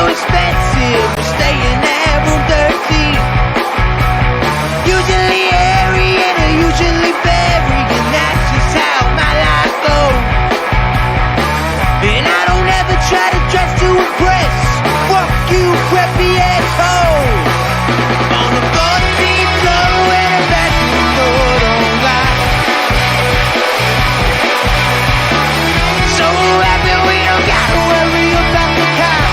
so expensive, we're staying at room 13. Usually airy and usually buried, and that's just how my life goes. And I don't ever try to dress to impress. Fuck you, preppy asshole. On the 14th floor where the bathroom door don't lock. So happy we don't gotta worry about the cops.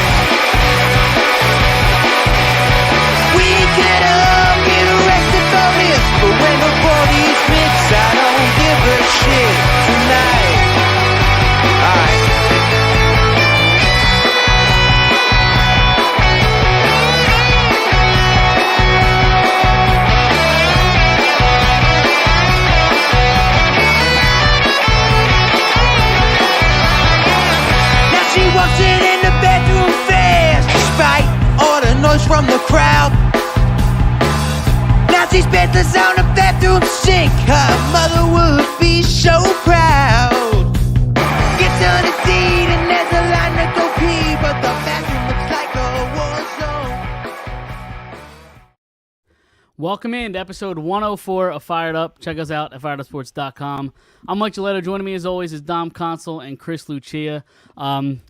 We could all get arrested for this, but when the body's mixed, I don't give a shit tonight. Alright. She walks in the bedroom fast, despite all the noise from the crowd. Now she's bedless on the bathroom sink. Her mother would be so proud. Gets on the seat and there's a line to go pee, but the bathroom looks like a war zone. Welcome in to episode 104 of Fired Up. Check us out at firedupsports.com. I'm Mike Gilletto. Joining me as always is Dom Consul and Chris Lucia.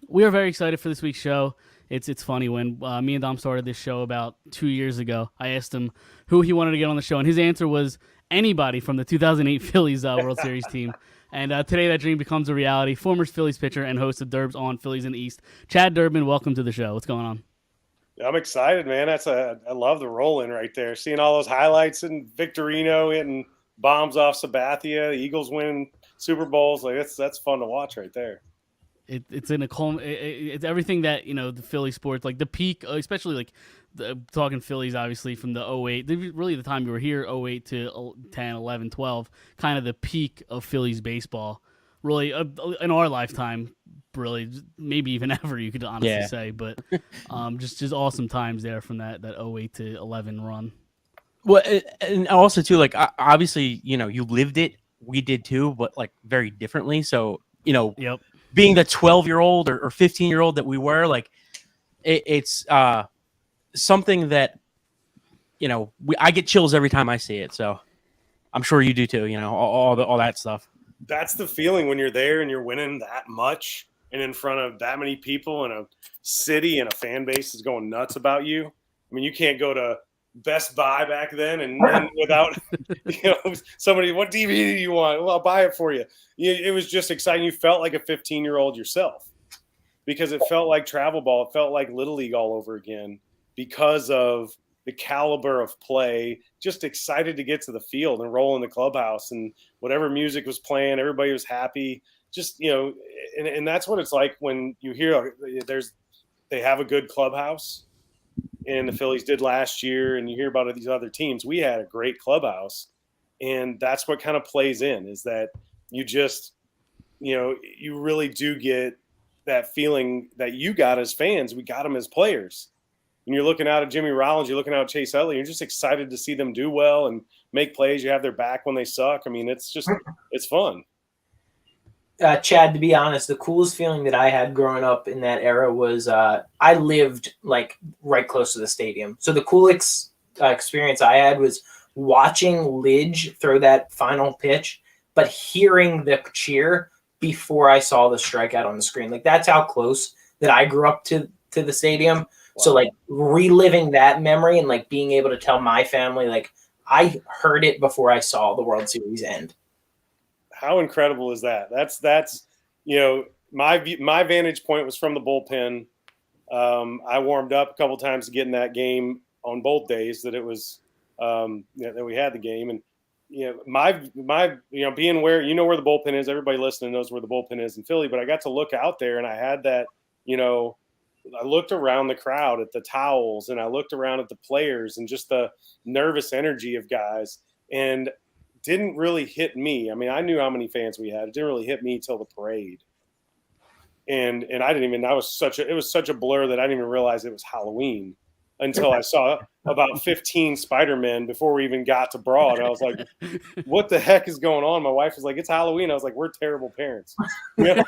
We are very excited for this week's show. It's funny, when me and Dom started this show about 2 years ago, I asked him who he wanted to get on the show, and his answer was anybody from the 2008 Phillies World Series team. And today that dream becomes a reality. Former Phillies pitcher and host of Durbs on Phillies in the East, Chad Durbin, welcome to the show. What's going on? I'm excited, man. I love the roll-in right there. Seeing all those highlights and Victorino hitting bombs off Sabathia, the Eagles winning Super Bowls. Like that's fun to watch right there. It's it's everything that, the Philly sports, like the peak, especially like talking Phillies, obviously from the 08, really the time you were here, 08 to 10, 11, 12, kind of the peak of Phillies baseball, really in our lifetime. Really, maybe even ever, you could honestly say, but just awesome times there from that 08 to 11 run. Well, and also too, like obviously, you lived it, we did too, but like very differently. So Yep. Being the 12-year-old or 15-year-old that we were, like it's something that I get chills every time I see it. So I'm sure you do too. All that stuff. That's the feeling when you're there and you're winning that much. And in front of that many people in a city and a fan base is going nuts about you. I mean, you can't go to Best Buy back then and without somebody, what DVD do you want? Well, I'll buy it for you. It was just exciting. You felt like a 15-year-old yourself because it felt like travel ball. It felt like Little League all over again because of the caliber of play. Just excited to get to the field and roll in the clubhouse, and whatever music was playing, everybody was happy. Just, and that's what it's like when you hear they have a good clubhouse, and the Phillies did last year, and you hear about these other teams. We had a great clubhouse, and that's what kind of plays in, is that you just, you really do get that feeling that you got as fans. We got them as players. And you're looking out at Jimmy Rollins, you're looking out at Chase Utley, you're just excited to see them do well and make plays. You have their back when they suck. I mean, it's fun. Chad, to be honest, the coolest feeling that I had growing up in that era was I lived like right close to the stadium. So the coolest experience I had was watching Lidge throw that final pitch, but hearing the cheer before I saw the strikeout on the screen. Like that's how close that I grew up to the stadium. Wow. So like reliving that memory and like being able to tell my family, like I heard it before I saw the World Series end. How incredible is that? That's my vantage point was from the bullpen. I warmed up a couple times to get in that game on both days that it was that we had the game, and my being where where the bullpen is. Everybody listening knows where the bullpen is in Philly, but I got to look out there and I had that. I looked around the crowd at the towels and I looked around at the players and just the nervous energy of guys, and didn't really hit me. I mean, I knew how many fans we had. It didn't really hit me till the parade. And I didn't even, it was such a blur that I didn't even realize it was Halloween until I saw about 15 Spider-Men before we even got to Broad. I was like, what the heck is going on? My wife was like, it's Halloween. I was like, we're terrible parents. When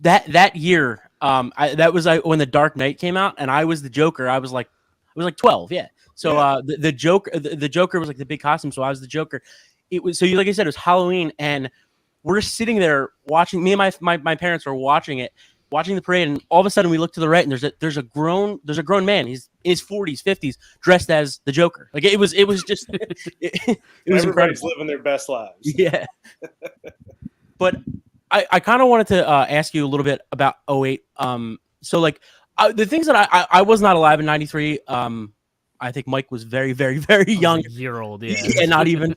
that year, That was when The Dark Knight came out, and I was the Joker. I was like 12, yeah. So the Joker was like the big costume, so I was the Joker. It was like I said, it was Halloween, and we're sitting there watching. Me and my parents were watching the parade, and all of a sudden we look to the right, and there's a grown man. He's in his 40s, 50s, dressed as the Joker. Like it was just it was Everybody's incredible. living their best lives. Yeah. But I kind of wanted to ask you a little bit about 08. So like the things that I was not alive in 93. I think Mike was very, very, very young. A year old, yeah. And not even.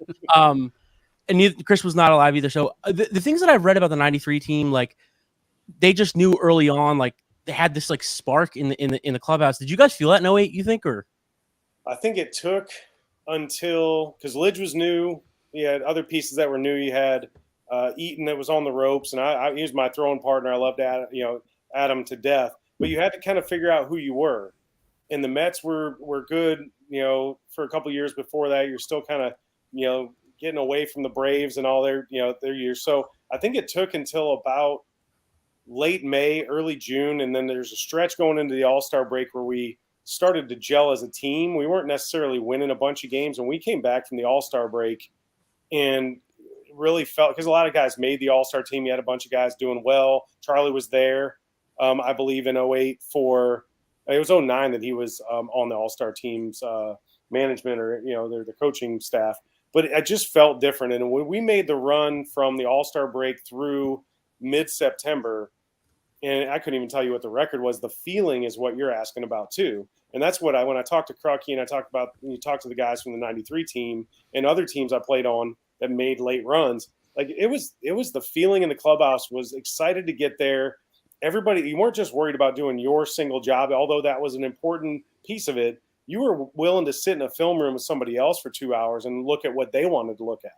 And Chris was not alive either. So the things that I've read about the 93 team, like they just knew early on, like they had this like spark in the clubhouse. Did you guys feel that in 08, you think? Or I think it took until, because Lidge was new. You had other pieces that were new. You had Eaton that was on the ropes, and he was my throwing partner. I loved Adam to death. But you had to kind of figure out who you were. And the Mets were good, for a couple of years before that. You're still kind of, getting away from the Braves and all their years. So I think it took until about late May, early June, and then there's a stretch going into the All-Star break where we started to gel as a team. We weren't necessarily winning a bunch of games, and we came back from the All-Star break and really felt, because a lot of guys made the All-Star team. You had a bunch of guys doing well. Charlie was there, I believe, in 08 for – it was 09 that he was on the All-Star team's management or, the coaching staff. But it just felt different. And when we made the run from the All-Star break through mid-September, and I couldn't even tell you what the record was, the feeling is what you're asking about too. And that's what when I talked to Crucky and I talked about, when you talk to the guys from the 93 team and other teams I played on that made late runs, like it was the feeling in the clubhouse, was excited to get there. Everybody, you weren't just worried about doing your single job, although that was an important piece of it. You were willing to sit in a film room with somebody else for 2 hours and look at what they wanted to look at.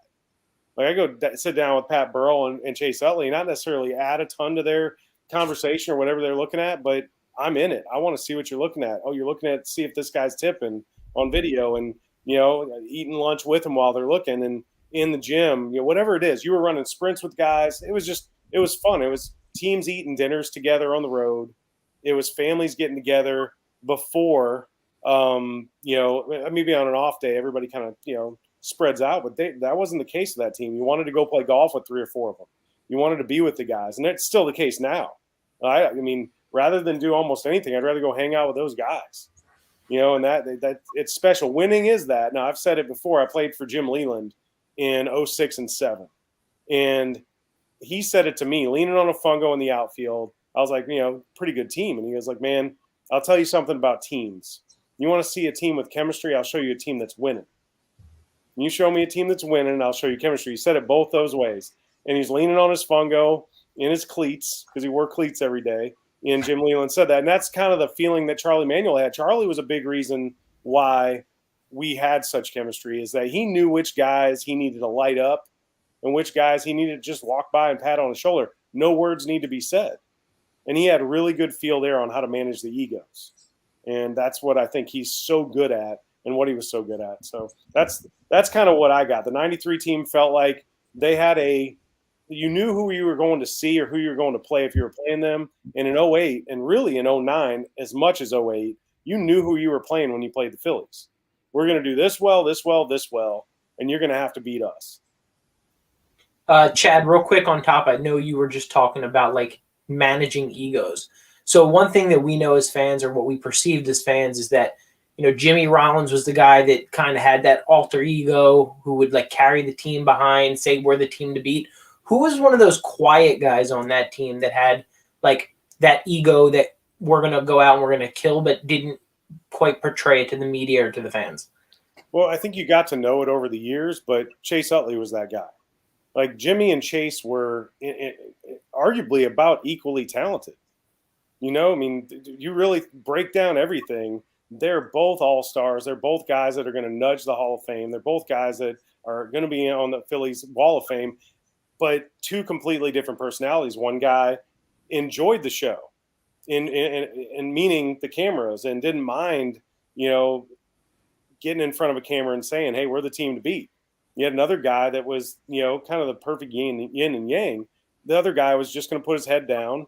Like I go sit down with Pat Burrell and Chase Utley, not necessarily add a ton to their conversation or whatever they're looking at, but I'm in it. I want to see what you're looking at. Oh, you're looking at see if this guy's tipping on video, and eating lunch with them while they're looking, and in the gym, whatever it is. You were running sprints with guys. It was fun. It was teams eating dinners together on the road. It was families getting together before. Maybe on an off day, everybody kind of spreads out, but that wasn't the case of that team. You wanted to go play golf with 3 or 4 of them. You wanted to be with the guys, and it's still the case now. I mean, rather than do almost anything, I'd rather go hang out with those guys. And that it's special. Winning is that. Now, I've said it before. I played for Jim Leland in 06 and 07, and he said it to me, leaning on a fungo in the outfield. I was like, pretty good team, and he was like, man, I'll tell you something about teams. You want to see a team with chemistry? I'll show you a team that's winning. You show me a team that's winning, and I'll show you chemistry. He said it both those ways. And he's leaning on his fungo in his cleats, because he wore cleats every day. And Jim Leland said that. And that's kind of the feeling that Charlie Manuel had. Charlie was a big reason why we had such chemistry, is that he knew which guys he needed to light up and which guys he needed to just walk by and pat on the shoulder. No words need to be said. And he had a really good feel there on how to manage the egos. And that's what I think he's so good at, and what he was so good at. So that's kind of what I got. The 93 team felt like they had you knew who you were going to see or who you were going to play if you were playing them. And in 08, and really in 09, as much as 08, you knew who you were playing when you played the Phillies. We're going to do this well, this well, this well, and you're going to have to beat us. Chad, real quick on top, I know you were just talking about like managing egos. So one thing that we know as fans, or what we perceived as fans, is that, Jimmy Rollins was the guy that kind of had that alter ego who would like carry the team behind, say we're the team to beat. Who was one of those quiet guys on that team that had like that ego that we're going to go out and we're going to kill, but didn't quite portray it to the media or to the fans? Well, I think you got to know it over the years, but Chase Utley was that guy. Like Jimmy and Chase were arguably about equally talented. You really break down everything. They're both all-stars. They're both guys that are going to nudge the Hall of Fame. They're both guys that are going to be on the Phillies Wall of Fame, but 2 completely different personalities. One guy enjoyed the show, in meaning the cameras, and didn't mind, getting in front of a camera and saying, hey, we're the team to beat. You had another guy that was, kind of the perfect yin and yang. The other guy was just going to put his head down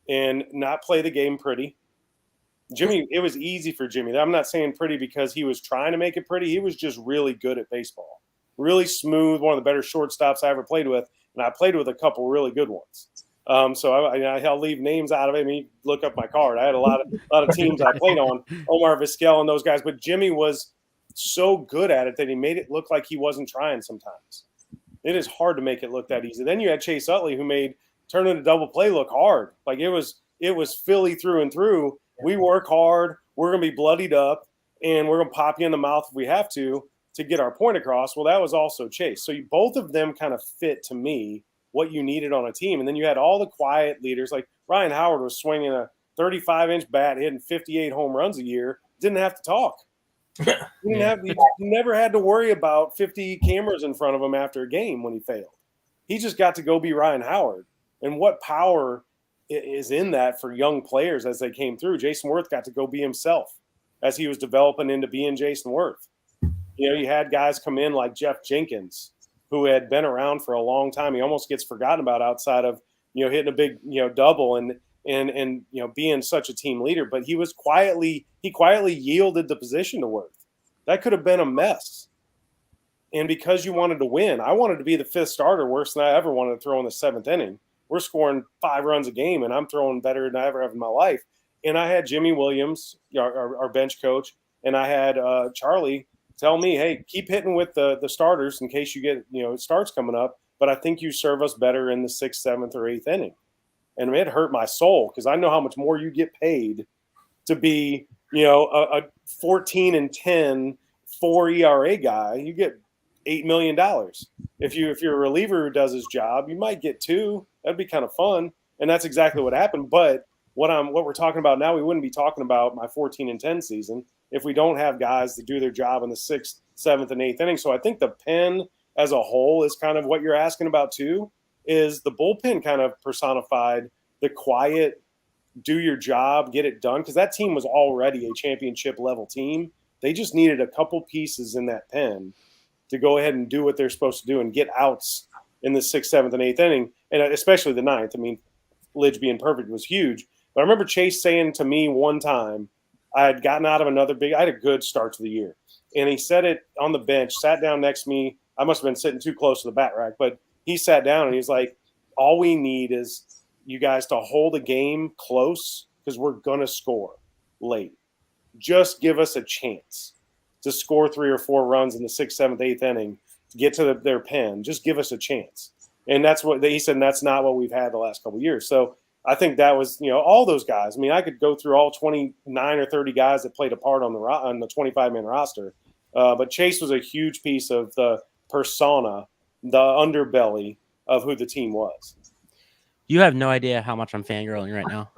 and not play the game pretty. Jimmy, it was easy for Jimmy. I'm not saying pretty because he was trying to make it pretty. He was just really good at baseball. Really smooth, one of the better shortstops I ever played with, and I played with a couple really good ones. So I'll leave names out of it. I mean, look up my card. I had a lot of teams I played on, Omar Vizquel and those guys. But Jimmy was so good at it that he made it look like he wasn't trying sometimes. It is hard to make it look that easy. Then you had Chase Utley, who made turning a double play look hard. Like it was Philly through and through. We work hard. We're going to be bloodied up, and we're going to pop you in the mouth if we have to get our point across. Well, that was also Chase. So both of them kind of fit to me what you needed on a team. And then you had all the quiet leaders. Like Ryan Howard was swinging a 35-inch bat, hitting 58 home runs a year. Didn't have to talk. You never had to worry about 50 cameras in front of him after a game when he failed. He just got to go be Ryan Howard. And what power is in that for young players as they came through. Jason Worth got to go be himself as he was developing into being Jason Worth. You had guys come in like Jeff Jenkins, who had been around for a long time. He almost gets forgotten about outside of, hitting a big, double and being such a team leader. But he quietly yielded the position to Worth. That could have been a mess. And because you wanted to win, I wanted to be the fifth starter, worse than I ever wanted to throw in the seventh inning. We're scoring 5 runs a game, and I'm throwing better than I ever have in my life. And I had Jimmy Williams, our bench coach, and I had Charlie tell me, hey, keep hitting with the starters in case you get, starts coming up. But I think you serve us better in the 6th, 7th, or 8th inning. And it hurt my soul because I know how much more you get paid to be, a 14-10, 4 ERA guy. You get $8 million. If you're a reliever who does his job, you might get 2. That'd be kind of fun. And that's exactly what happened. But what we're talking about now, we wouldn't be talking about my 14-10 season if we don't have guys that do their job in the 6th, 7th, and 8th inning. So I think the pen as a whole is kind of what you're asking about too, is the bullpen kind of personified the quiet, do your job, get it done. Because that team was already a championship level team. They just needed a couple pieces in that pen to go ahead and do what they're supposed to do and get outs in the 6th, 7th, and 8th inning, and especially the 9th. I mean, Lidge being perfect was huge. But I remember Chase saying to me one time, I had gotten out of I had a good start to the year. And he said it on the bench, sat down next to me. I must have been sitting too close to the bat rack, but he sat down and he's like, all we need is you guys to hold a game close because we're going to score late. Just give us a chance to score 3 or 4 runs in the 6th, 7th, 8th inning to get to their pen. Just give us a chance. And that's what he said, and that's not what we've had the last couple of years. So I think that was, all those guys. I mean, I could go through all 29 or 30 guys that played a part on the 25-man roster. But Chase was a huge piece of the persona, the underbelly of who the team was. You have no idea how much I'm fangirling right now.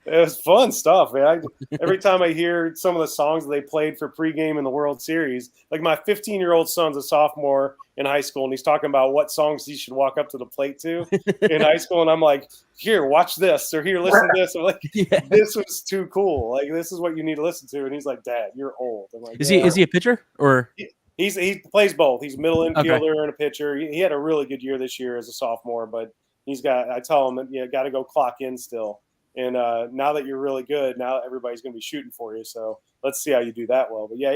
It was fun stuff, man. Every time I hear some of the songs that they played for pregame in the World Series, like my 15-year-old son's a sophomore in high school, and he's talking about what songs he should walk up to the plate to in high school, and I'm like, here, watch this, or here, listen to this. I'm like, This was too cool. Like, this is what you need to listen to. And he's like, Dad, you're old. I'm like, is he a pitcher or? He plays both. He's a middle infielder and a pitcher. He had a really good year this year as a sophomore, but I tell him, got to go clock in still. And now that you're really good, now everybody's going to be shooting for you. So let's see how you do that well. But yeah,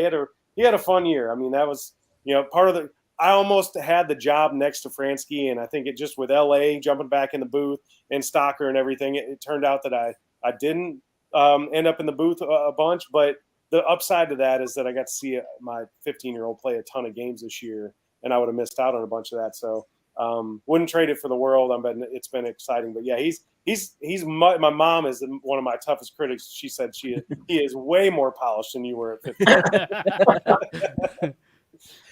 he had a fun year. I mean, that was, part of the, I almost had the job next to Fransky. And I think it just with LA jumping back in the booth and Stocker and everything, it turned out that I didn't end up in the booth a bunch. But the upside to that is that I got to see my 15-year-old play a ton of games this year, and I would have missed out on a bunch of that. So wouldn't trade it for the world. It's been exciting. But yeah, my mom is one of my toughest critics. She said he is way more polished than you were at 15.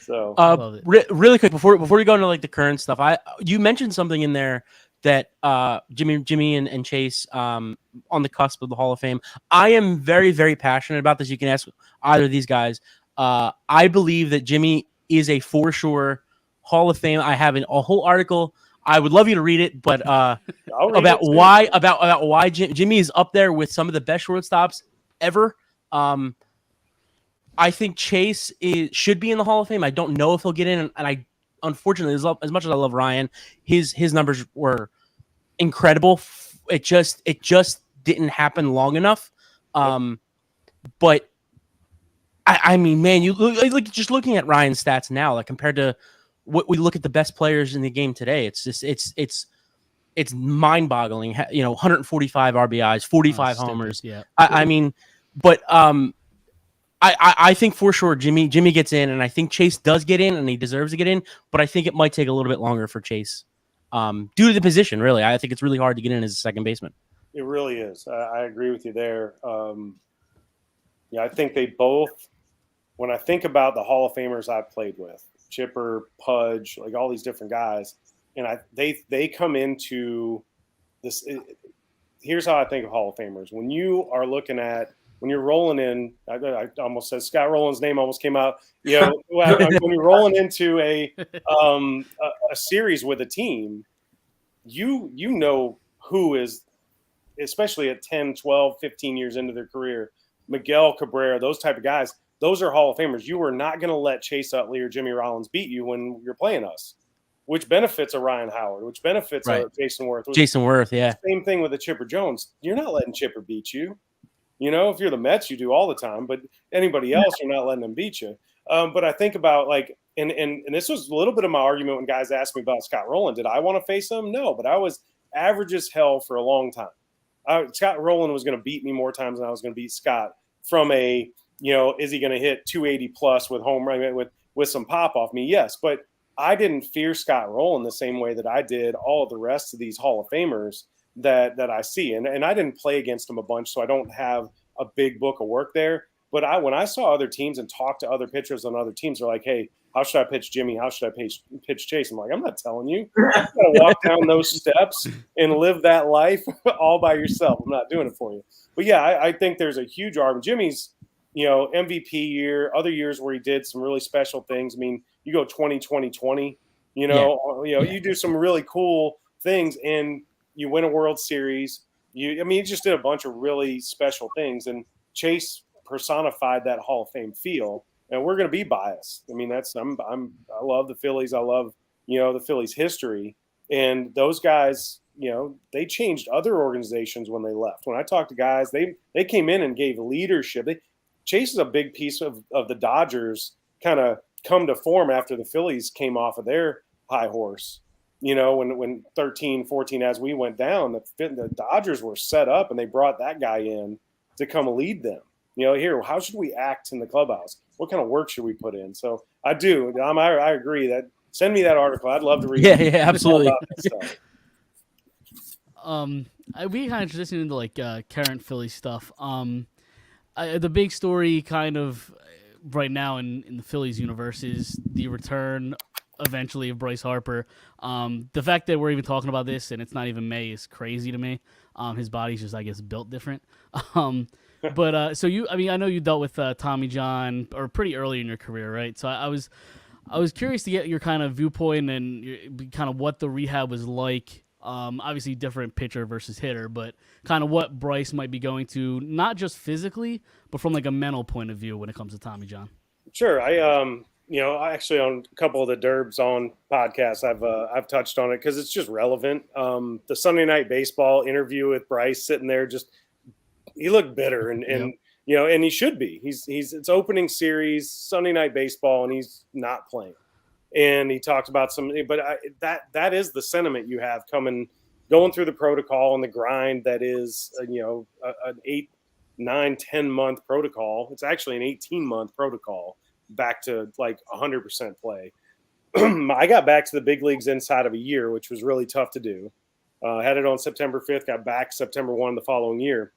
So really quick before we go into like the current stuff, you mentioned something in there that Jimmy and Chase on the cusp of the Hall of Fame. I am very, very passionate about this. You can ask either of these guys. I believe that Jimmy is a for sure Hall of Fame. I have a whole article. I would love you to read it, but about why Jimmy is up there with some of the best shortstops ever. I think Chase should be in the Hall of Fame. I don't know if he'll get in, and I unfortunately, as much as I love Ryan, his numbers were incredible. It just didn't happen long enough. But I mean, man, you look just looking at Ryan's stats now, like compared to what we look at the best players in the game today. It's just it's mind-boggling. 145 RBIs, 45 homers. Yeah. I mean, but I think for sure Jimmy gets in, and I think Chase does get in, and he deserves to get in. But I think it might take a little bit longer for Chase, due to the position. Really, I think it's really hard to get in as a second baseman. It really is. I agree with you there. I think they both. When I think about the Hall of Famers I've played with, Chipper, Pudge, like all these different guys, and they come into this. Here's how I think of Hall of Famers. When you're rolling in, I almost said Scott Rowland's name almost came out. When you're rolling into a series with a team, you know who is, especially at 10, 12, 15 years into their career, Miguel Cabrera, those type of guys, those are Hall of Famers. You are not going to let Chase Utley or Jimmy Rollins beat you when you're playing us, which benefits a Ryan Howard, which benefits a Jason Worth. Jason Worth, yeah. Same thing with a Chipper Jones. You're not letting Chipper beat you. If you're the Mets, you do all the time, but anybody else, you're not letting them beat you. But I think about and this was a little bit of my argument when guys asked me about Scott Rowland. Did I want to face him? No, but I was average as hell for a long time. Scott Rowland was going to beat me more times than I was going to beat Scott from is he going to hit 280 plus with home run with some pop off me? Yes, but I didn't fear Scott Rowland the same way that I did all of the rest of these Hall of Famers that I see. And I didn't play against him a bunch, so I don't have a big book of work there. But when I saw other teams and talked to other pitchers on other teams, they're like, hey, how should I pitch Jimmy? How should I pitch Chase? I'm like, I'm not telling you. You got to walk down those steps and live that life all by yourself. I'm not doing it for you. But, yeah, I think there's a huge argument. Jimmy's, MVP year, other years where he did some really special things. I mean, you go 2020, you do some really cool things and you win a World Series. He just did a bunch of really special things. And Chase personified that Hall of Fame feel. And we're going to be biased. I mean, I love the Phillies. I love, the Phillies history. And those guys, they changed other organizations when they left. When I talked to guys, they came in and gave leadership. Chase is a big piece of the Dodgers kind of come to form after the Phillies came off of their high horse. When 13, 14, as we went down, the Dodgers were set up and they brought that guy in to come lead them. How should we act in the clubhouse? What kind of work should we put in? So I do. I agree that send me that article. I'd love to read it. Yeah, absolutely. We kind of transitioned into current Philly stuff. The big story kind of right now in the Phillies universe is the return eventually of Bryce Harper. The fact that we're even talking about this and it's not even May is crazy to me. His body's just, I guess, built different. But I know you dealt with Tommy John or pretty early in your career, right? So I was curious to get your kind of viewpoint and kind of what the rehab was like. Obviously different pitcher versus hitter, but kind of what Bryce might be going to, not just physically, but from a mental point of view when it comes to Tommy John. Sure. I actually on a couple of the Durbs on podcasts, I've touched on it because it's just relevant. The Sunday Night Baseball interview with Bryce sitting there, he looked bitter and and he should be. It's opening series Sunday Night Baseball and he's not playing. And he talked about that is the sentiment you have going through the protocol and the grind that is an 8, 9, 10 month protocol. It's actually an 18-month protocol back to 100% play. I got back to the big leagues inside of a year, which was really tough to do. Had it on September 5th, got back September 1 the following year.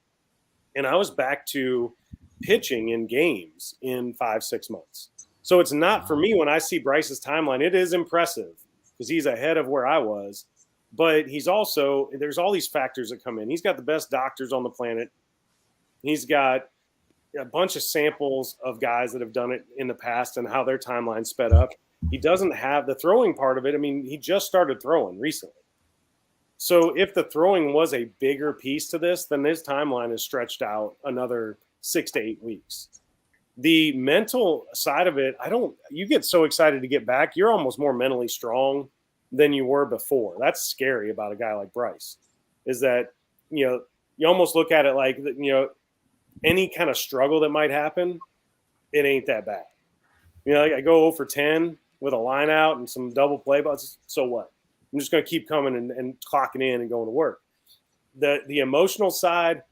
And I was back to pitching in games in 5-6 months. So it's not for me when I see Bryce's timeline, it is impressive because he's ahead of where I was. But there's all these factors that come in. He's got the best doctors on the planet. He's got a bunch of samples of guys that have done it in the past and how their timeline sped up. He doesn't have the throwing part of it. I mean, he just started throwing recently. So if the throwing was a bigger piece to this, then his timeline is stretched out another 6 to 8 weeks. The mental side of it, you get so excited to get back. You're almost more mentally strong than you were before. That's scary about a guy like Bryce. is that, you almost look at it like, any kind of struggle that might happen, it ain't that bad. Like I go 0 for 10 with a line out and some double play balls. So what? I'm just going to keep coming and clocking in and going to work. The emotional side,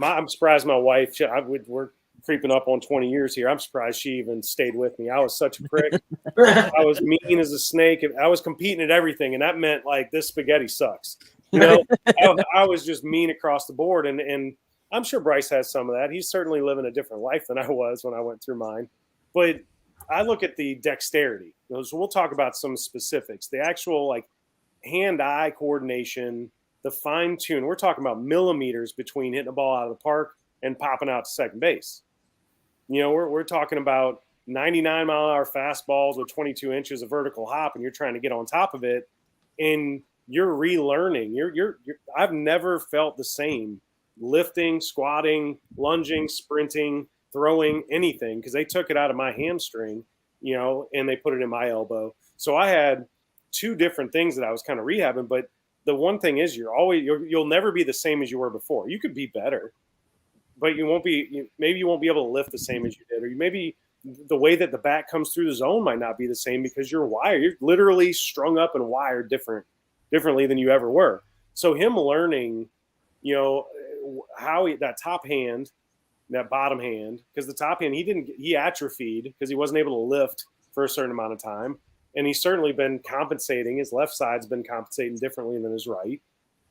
I'm surprised my wife, we're creeping up on 20 years here. I'm surprised she even stayed with me. I was such a prick. I was mean as a snake. I was competing at everything, and that meant like this spaghetti sucks. I was just mean across the board, and I'm sure Bryce has some of that. He's certainly living a different life than I was when I went through mine. But I look at the dexterity. So we'll talk about some specifics. The actual like hand-eye coordination, the fine tune. We're talking about millimeters between hitting a ball out of the park and popping out to second base. We're talking about 99-mile-an-hour fastballs with 22 inches of vertical hop, and you're trying to get on top of it, and you're relearning. I've never felt the same lifting, squatting, lunging, sprinting, throwing, anything, because they took it out of my hamstring, and they put it in my elbow. So I had two different things that I was kind of rehabbing, but the one thing is you'll never be the same as you were before. You could be better, but maybe you won't be able to lift the same as you did, or maybe the way that the bat comes through the zone might not be the same because you're literally strung up and wired differently than you ever were. So him learning, how that top hand, that bottom hand, because the top hand, he atrophied because he wasn't able to lift for a certain amount of time. And he's certainly been compensating. His left side's been compensating differently than his right.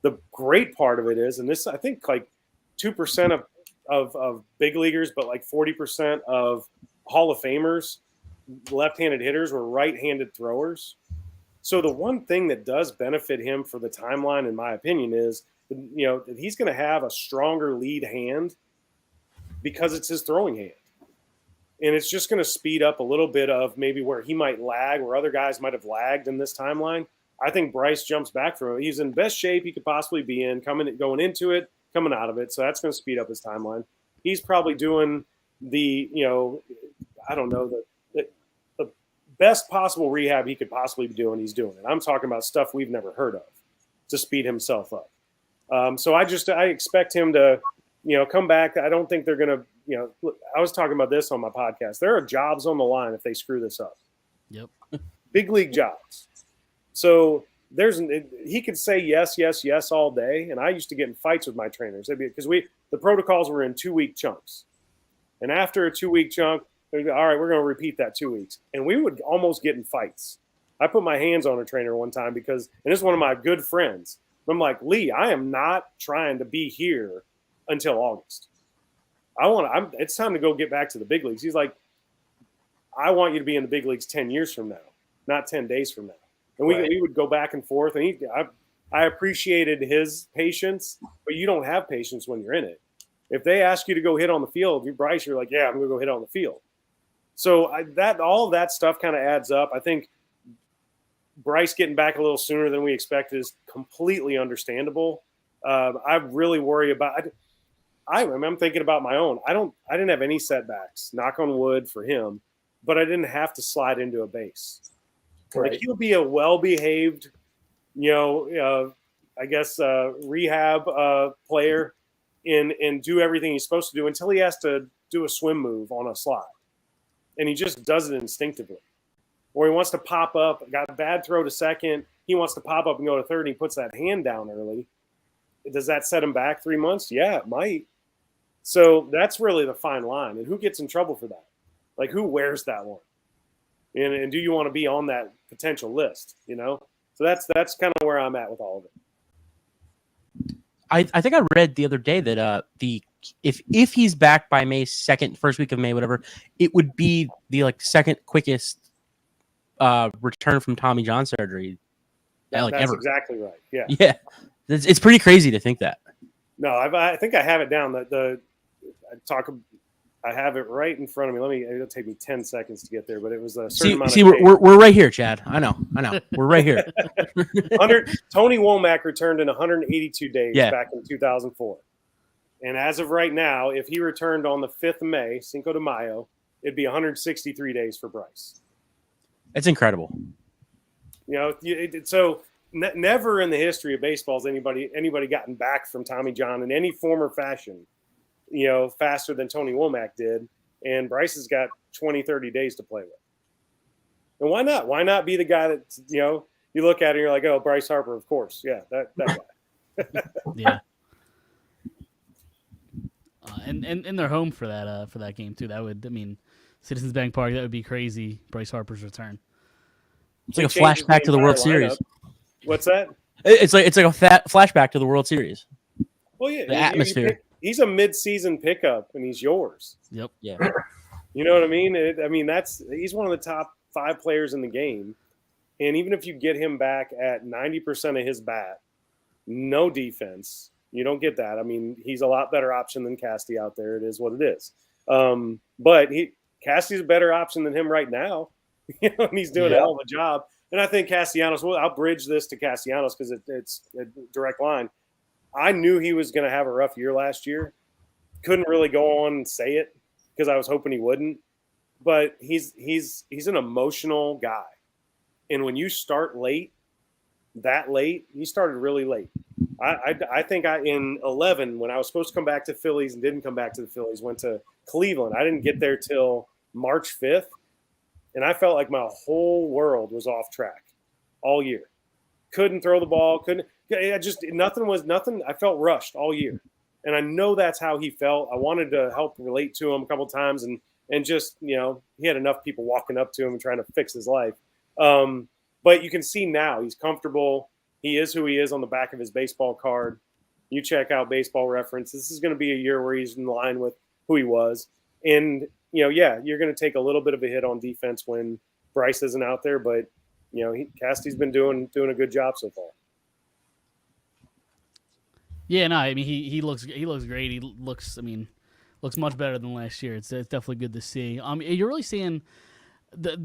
The great part of it is, and this, I think like 2% of big leaguers, but like 40% of Hall of Famers, left-handed hitters, were right-handed throwers. So the one thing that does benefit him for the timeline, in my opinion, is, that he's going to have a stronger lead hand because it's his throwing hand. And it's just going to speed up a little bit of maybe where he might lag, where other guys might have lagged in this timeline. I think Bryce jumps back from it. He's in best shape he could possibly be in, going into it, coming out of it. So that's going to speed up his timeline. He's probably doing the best possible rehab he could possibly be doing. He's doing it. I'm talking about stuff we've never heard of to speed himself up. So I expect him to, come back. I don't think they're going to, I was talking about this on my podcast. There are jobs on the line if they screw this up. Yep. Big league jobs. So he could say yes, yes, yes all day. And I used to get in fights with my trainers because the protocols were in 2-week chunks. And after a 2-week chunk, they'd go, all right, we're going to repeat that 2 weeks. And we would almost get in fights. I put my hands on a trainer one time and this is one of my good friends. I'm like, Lee, I am not trying to be here until August. It's time to go get back to the big leagues. He's like, I want you to be in the big leagues 10 years from now, not 10 days from now. And we would go back and forth. And I appreciated his patience, but you don't have patience when you're in it. If they ask you to go hit on the field, Bryce, you're like, yeah, I'm going to go hit on the field. So all of that stuff kind of adds up. I think Bryce getting back a little sooner than we expected is completely understandable. I really worry about I'm thinking about my own. I didn't have any setbacks, knock on wood for him, but I didn't have to slide into a base. Right. Like he'll be a well-behaved, rehab player and do everything he's supposed to do until he has to do a swim move on a slide. And he just does it instinctively. Or he wants to pop up, got a bad throw to second. He wants to pop up and go to third, and he puts that hand down early. Does that set him back 3 months? Yeah, it might. So that's really the fine line. And who gets in trouble for that? Like, who wears that one? And do you want to be on that potential list, So that's kind of where I'm at with all of it. I think I read the other day that if he's back by May 2nd, first week of May, whatever, it would be the second quickest return from Tommy John surgery. That's ever. Exactly right. Yeah. Yeah. It's pretty crazy to think that. No, I think I have it down. I have it right in front of me. It'll take me 10 seconds to get there, but it was a certain amount of days. We're right here, Chad. I know. We're right here. Tony Womack returned in 182 days back in 2004. And as of right now, if he returned on the 5th of May, Cinco de Mayo, it'd be 163 days for Bryce. It's incredible. So never in the history of baseball has anybody gotten back from Tommy John in any form or fashion, faster than Tony Womack did. And Bryce has got 20, 30 days to play with. And why not? Why not be the guy that, you look at it and you're like, oh, Bryce Harper, of course. Yeah, that guy. Yeah. And they're home for that game too. That would, Citizens Bank Park, that would be crazy. Bryce Harper's return. It's like a flashback to the World Series. What's that? It's like a flashback to the World Series. Well, yeah, the atmosphere. He's a mid-season pickup, and he's yours. Yep. Yeah. You know what I mean? He's one of the top 5 players in the game, and even if you get him back at 90% of his bat, no defense, you don't get that. He's a lot better option than Casty out there. It is what it is. But Casty's a better option than him right now. And he's doing a hell of a job. And I think Castellanos, I'll bridge this to Castellanos because it's a direct line. I knew he was going to have a rough year last year. Couldn't really go on and say it because I was hoping he wouldn't. But he's an emotional guy. And when you start late, he started really late. I think in 11, when I was supposed to come back to Phillies and didn't come back to the Phillies, went to Cleveland. I didn't get there till March 5th. And I felt like my whole world was off track all year. Couldn't throw the ball. Nothing. I felt rushed all year. And I know that's how he felt. I wanted to help relate to him a couple times and just, he had enough people walking up to him and trying to fix his life. But you can see now he's comfortable. He is who he is on the back of his baseball card. You check out Baseball Reference. This is going to be a year where he's in line with who he was. And, you're going to take a little bit of a hit on defense when Bryce isn't out there. But, Casty's been doing a good job so far. Yeah, no, he looks great. He looks much better than last year. It's definitely good to see. You're really seeing the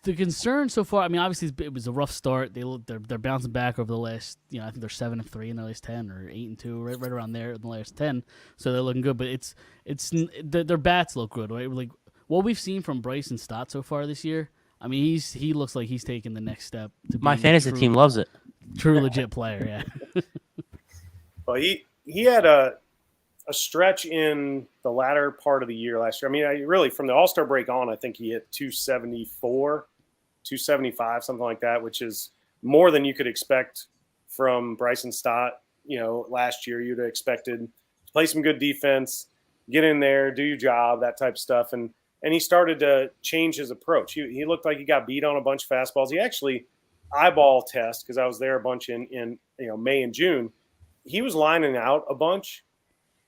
concern so far. Obviously it was a rough start. They're bouncing back over the last. I think they're 7-3 in the last 10 or 8-2, right around there in the last 10. So they're looking good. But it's their bats look good, right? Like what we've seen from Bryson Stott so far this year. He looks like he's taking the next step. To My fantasy team loves it. True legit player, yeah. Well, he had a stretch in the latter part of the year last year. Really from the All-Star break on, I think he hit 274, 275, something like that, which is more than you could expect from Bryson Stott. Last year you'd have expected to play some good defense, get in there, do your job, that type of stuff. And he started to change his approach. He looked like he got beat on a bunch of fastballs. He actually eyeball test, because I was there a bunch in May and June. He was lining out a bunch,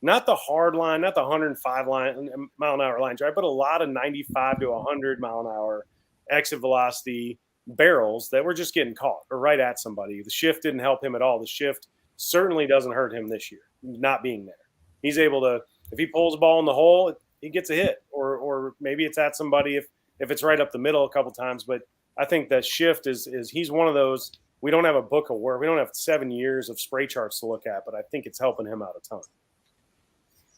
not the hard line, not the 105 mile an hour lines, right? But a lot of 95 to 100 mile an hour exit velocity barrels that were just getting caught or right at somebody. The shift didn't help him at all. The shift certainly doesn't hurt him this year, not being there. He's able to, if he pulls the ball in the hole, he gets a hit, or maybe it's at somebody if it's right up the middle a couple times. But I think that shift is he's one of those. We don't have a book of work. We don't have 7 years of spray charts to look at, but I think it's helping him out a ton.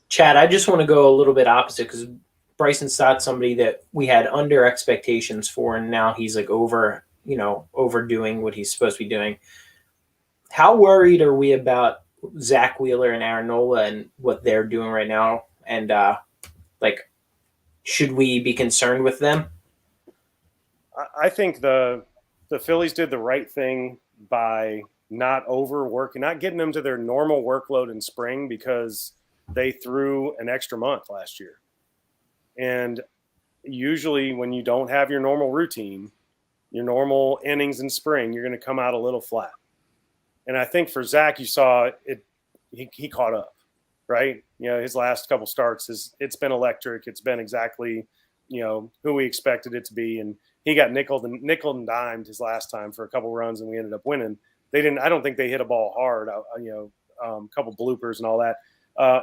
Chad, I just want to go a little bit opposite because Bryson Stott's somebody that we had under expectations for, and now he's like overdoing what he's supposed to be doing. How worried are we about Zach Wheeler and Aaron Nola and what they're doing right now? And should we be concerned with them? I think the Phillies did the right thing by not overworking, not getting them to their normal workload in spring, because they threw an extra month last year. And usually when you don't have your normal routine, your normal innings in spring, you're going to come out a little flat. And I think for Zach, you saw it, he caught up, right? His last couple starts, it's been electric. It's been exactly, who we expected it to be. And he got nickeled and dimed his last time for a couple runs, and we ended up winning. I don't think they hit a ball hard, a couple bloopers and all that.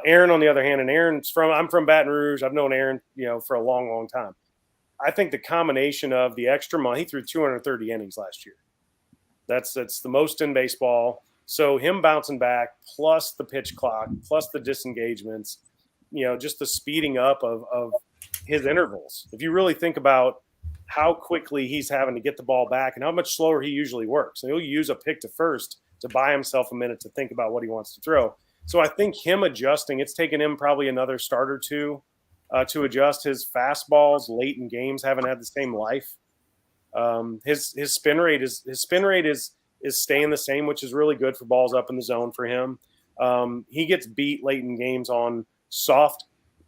Aaron, on the other hand, and I'm from Baton Rouge. I've known Aaron, for a long, long time. I think the combination of the extra month, he threw 230 innings last year. That's the most in baseball. So him bouncing back, plus the pitch clock, plus the disengagements, just the speeding up of his intervals. If you really think about how quickly he's having to get the ball back and how much slower he usually works. And he'll use a pick to first to buy himself a minute to think about what he wants to throw. So I think him adjusting, it's taken him probably another start or two to adjust. His fastballs late in games haven't had the same life. His spin rate is staying the same, which is really good for balls up in the zone for him. He gets beat late in games on soft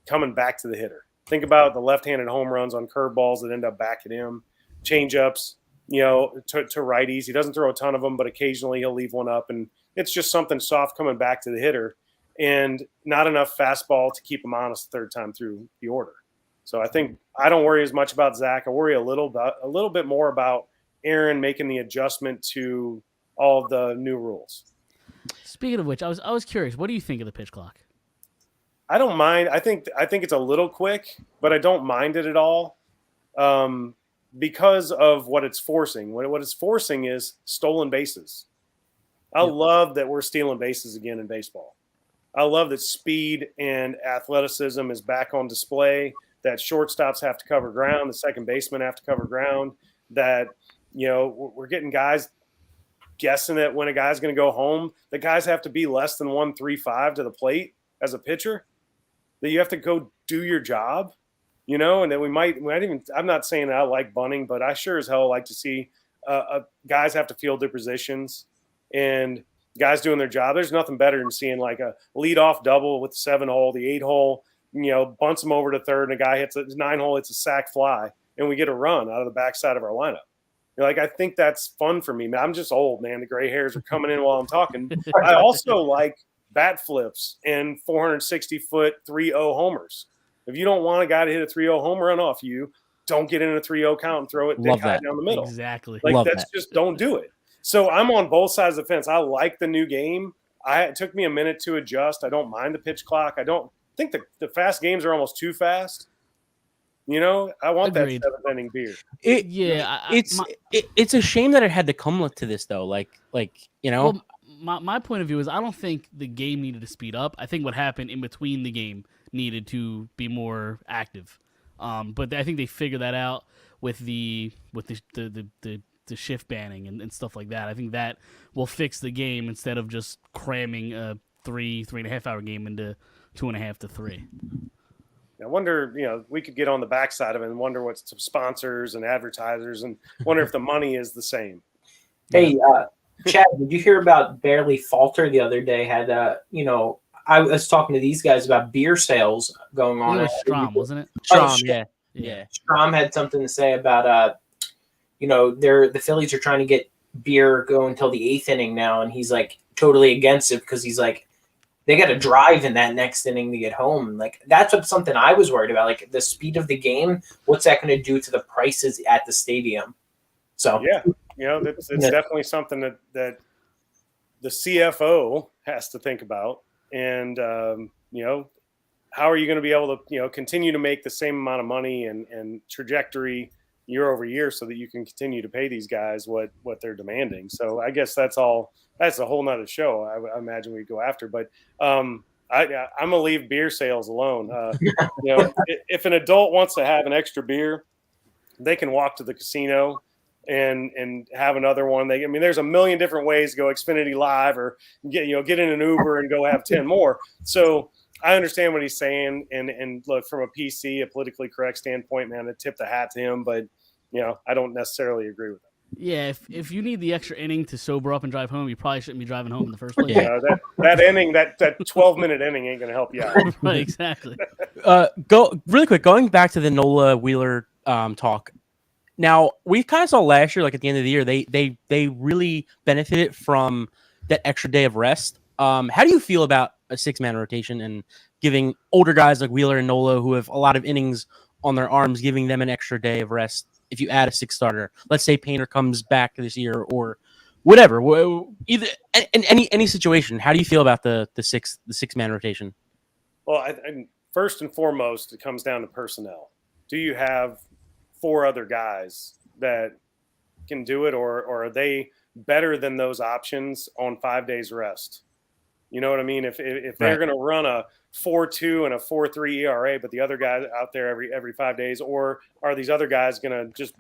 coming back to the hitter. Think about the left-handed home runs on curveballs that end up back at him, change-ups, to righties. He doesn't throw a ton of them, but occasionally he'll leave one up, and it's just something soft coming back to the hitter, and not enough fastball to keep him honest the third time through the order. So I think I don't worry as much about Zach. I worry a little bit more about Aaron making the adjustment to all of the new rules. Speaking of which, I was curious. What do you think of the pitch clock? I don't mind. I think it's a little quick, but I don't mind it at all because of what it's forcing. What it's forcing is stolen bases. I love that we're stealing bases again in baseball. I love that speed and athleticism is back on display, that shortstops have to cover ground, the second basemen have to cover ground, that we're getting guys guessing that when a guy's going to go home, the guys have to be less than 135 to the plate as a pitcher. That you have to go do your job, and then we might even. I'm not saying that I like bunting, but I sure as hell like to see guys have to field their positions and guys doing their job. There's nothing better than seeing like a leadoff double with the 7-hole, the 8-hole, bunts them over to third, and a guy hits a 9-hole, it's a sac fly, and we get a run out of the backside of our lineup. I think that's fun for me. I'm just old, man. The gray hairs are coming in while I'm talking. I also like bat flips and 460-foot 3-0 homers. If you don't want a guy to hit a 3-0 home run off you, don't get in a 3-0 count and throw it dick high down the middle. Exactly. Just don't do it. So I'm on both sides of the fence. I like the new game. It took me a minute to adjust. I don't mind the pitch clock. I don't think the fast games are almost too fast. I want Agreed. that 7th inning beer. It's a shame that it had to come to this though. Well, my point of view is I don't think the game needed to speed up. I think what happened in between the game needed to be more active. But I think they figured that out with the shift banning and stuff like that. I think that will fix the game instead of just cramming a 3.5 hour game into 2.5 to 3. I wonder, we could get on the backside of it and wonder what sponsors and advertisers and wonder if the money is the same. Hey, Chad, did you hear about Barely Falter the other day? Had I was talking to these guys about beer sales going on. It was Strom, wasn't it? Strom, yeah. Strom had something to say about the Phillies are trying to get beer going until the 8th inning now, and he's like totally against it because he's like they got to drive in that next inning to get home. Like that's something I was worried about, like the speed of the game. What's that going to do to the prices at the stadium? So it's definitely something that the CFO has to think about. And how are you going to be able to continue to make the same amount of money and trajectory year over year so that you can continue to pay these guys what they're demanding? So I guess that's a whole nother show I imagine we'd go after. But I'm gonna leave beer sales alone. If an adult wants to have an extra beer, they can walk to the casino and have another one. There's a million different ways to go Xfinity Live or get in an Uber and go have 10 more. So I understand what he's saying. And look, from a PC, a politically correct standpoint, man, I tip the hat to him, but I don't necessarily agree with it. Yeah, if you need the extra inning to sober up and drive home, you probably shouldn't be driving home in the first place. That inning, that 12-minute inning ain't gonna help you out. Right, exactly. Go really quick. Going back to the Nola Wheeler talk. Now we kind of saw last year, like at the end of the year, they really benefited from that extra day of rest. How do you feel about a 6-man rotation and giving older guys like Wheeler and Nola, who have a lot of innings on their arms, giving them an extra day of rest? If you add a 6 starter, let's say Painter comes back this year or whatever, either in any situation, how do you feel about the 6-man rotation? Well, I first and foremost, it comes down to personnel. Do you have 4 other guys that can do it, or are they better than those options on 5 days rest? You know what I mean? If they're Right. going to run a 4.2 and a 4.3 ERA, but the other guy out there every 5 days, or are these other guys going to just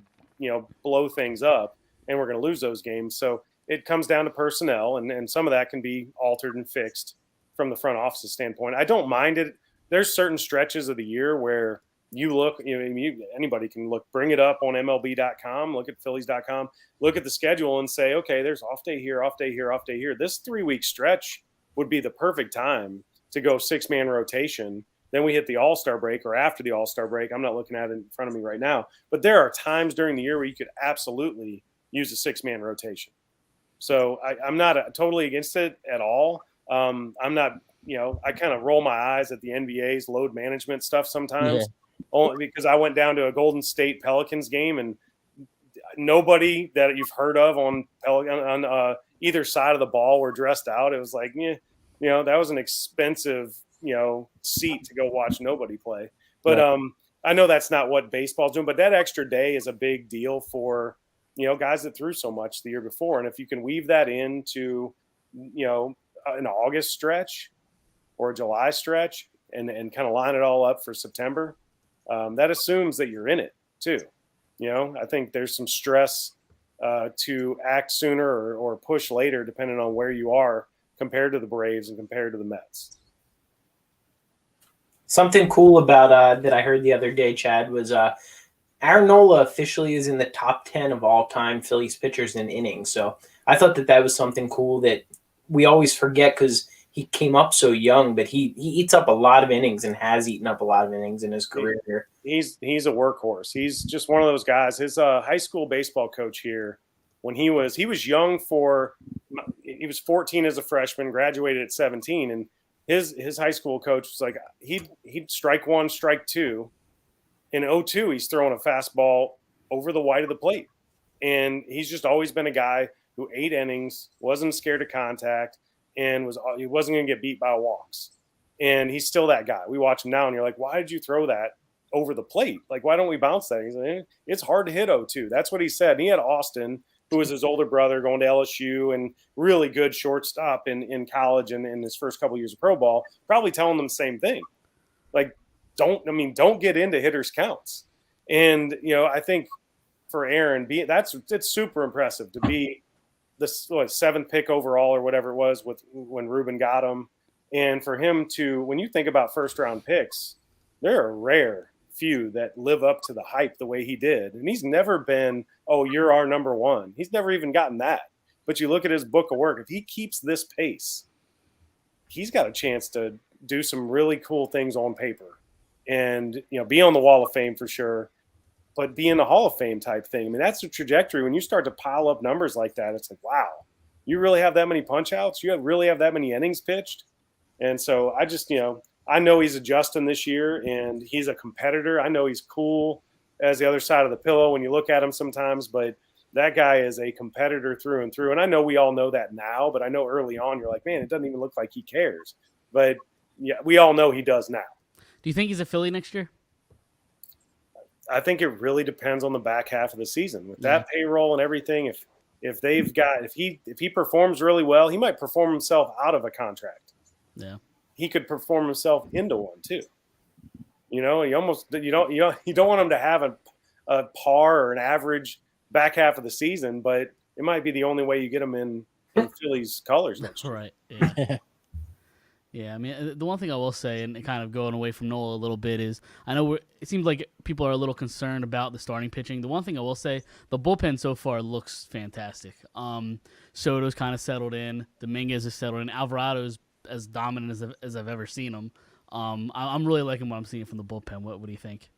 blow things up and we're going to lose those games? So it comes down to personnel, and some of that can be altered and fixed from the front office standpoint. I don't mind it. There's certain stretches of the year where you look, anybody can bring it up on MLB.com, look at Phillies.com, look at the schedule and say, okay, there's off day here, off day here, off day here. This 3-week stretch would be the perfect time to go 6-man rotation. Then we hit the All-Star break, or after the All-Star break. I'm not looking at it in front of me right now, but there are times during the year where you could absolutely use a 6-man rotation. So I'm not totally against it at all. I'm not, I kind of roll my eyes at the NBA's load management stuff sometimes, only because I went down to a Golden State Pelicans game and nobody that you've heard of on either side of the ball were dressed out. It was like, that was an expensive, seat to go watch nobody play. But I know that's not what baseball's doing, but that extra day is a big deal for, guys that threw so much the year before. And if you can weave that into, an August stretch or a July stretch and kind of line it all up for September, that assumes that you're in it too. I think there's some stress to act sooner or push later, depending on where you are compared to the Braves and compared to the Mets. Something cool about that I heard the other day, Chad, was Aaron Nola officially is in the top 10 of all-time Phillies pitchers in innings. So I thought that was something cool that we always forget because he came up so young, but he eats up a lot of innings and has eaten up a lot of innings in his career here. He's a workhorse. He's just one of those guys. His high school baseball coach here, when he was young he was 14 as a freshman, graduated at 17, and his high school coach was like, he'd strike one, strike two. In 0-2, he's throwing a fastball over the white of the plate. And he's just always been a guy who ate innings, wasn't scared of contact, and he wasn't going to get beat by walks. And he's still that guy. We watch him now, and you're like, why did you throw that over the plate? Like, why don't we bounce that? He's like, it's hard to hit 0-2. That's what he said. And he had Austin, who was his older brother, going to LSU and really good shortstop in college and in his first couple of years of pro ball, probably telling them the same thing. Like, don't get into hitters counts. And, I think for Aaron, it's super impressive to be the 7th pick overall or whatever it was when Ruben got him. And for him to, when you think about first round picks, there are rare few that live up to the hype the way he did. And he's never been, oh, you're our number one. He's never even gotten that. But you look at his book of work, if he keeps this pace, he's got a chance to do some really cool things on paper and, be on the Wall of Fame for sure, but be in the Hall of Fame type thing. I mean, that's the trajectory. When you start to pile up numbers like that, it's like, wow, you really have that many punch outs? You really have that many innings pitched? And so I just, I know he's adjusting this year and he's a competitor. I know he's cool as the other side of the pillow when you look at him sometimes, but that guy is a competitor through and through. And I know we all know that now, but I know early on you're like, man, it doesn't even look like he cares. But yeah, we all know he does now. Do you think he's a Philly next year? I think it really depends on the back half of the season with that payroll and everything. If he performs really well, he might perform himself out of a contract. Yeah. He could perform himself into one too. You don't want him to have a par or an average back half of the season, but it might be the only way you get him in Phillies colors next year. Right. Yeah. Yeah, I mean, the one thing I will say, and kind of going away from Nola a little bit, is I know it seems like people are a little concerned about the starting pitching. The one thing I will say, the bullpen so far looks fantastic. Soto's kind of settled in. Dominguez is settled in. Alvarado's as dominant as I've ever seen him. I'm really liking what I'm seeing from the bullpen. What do you think?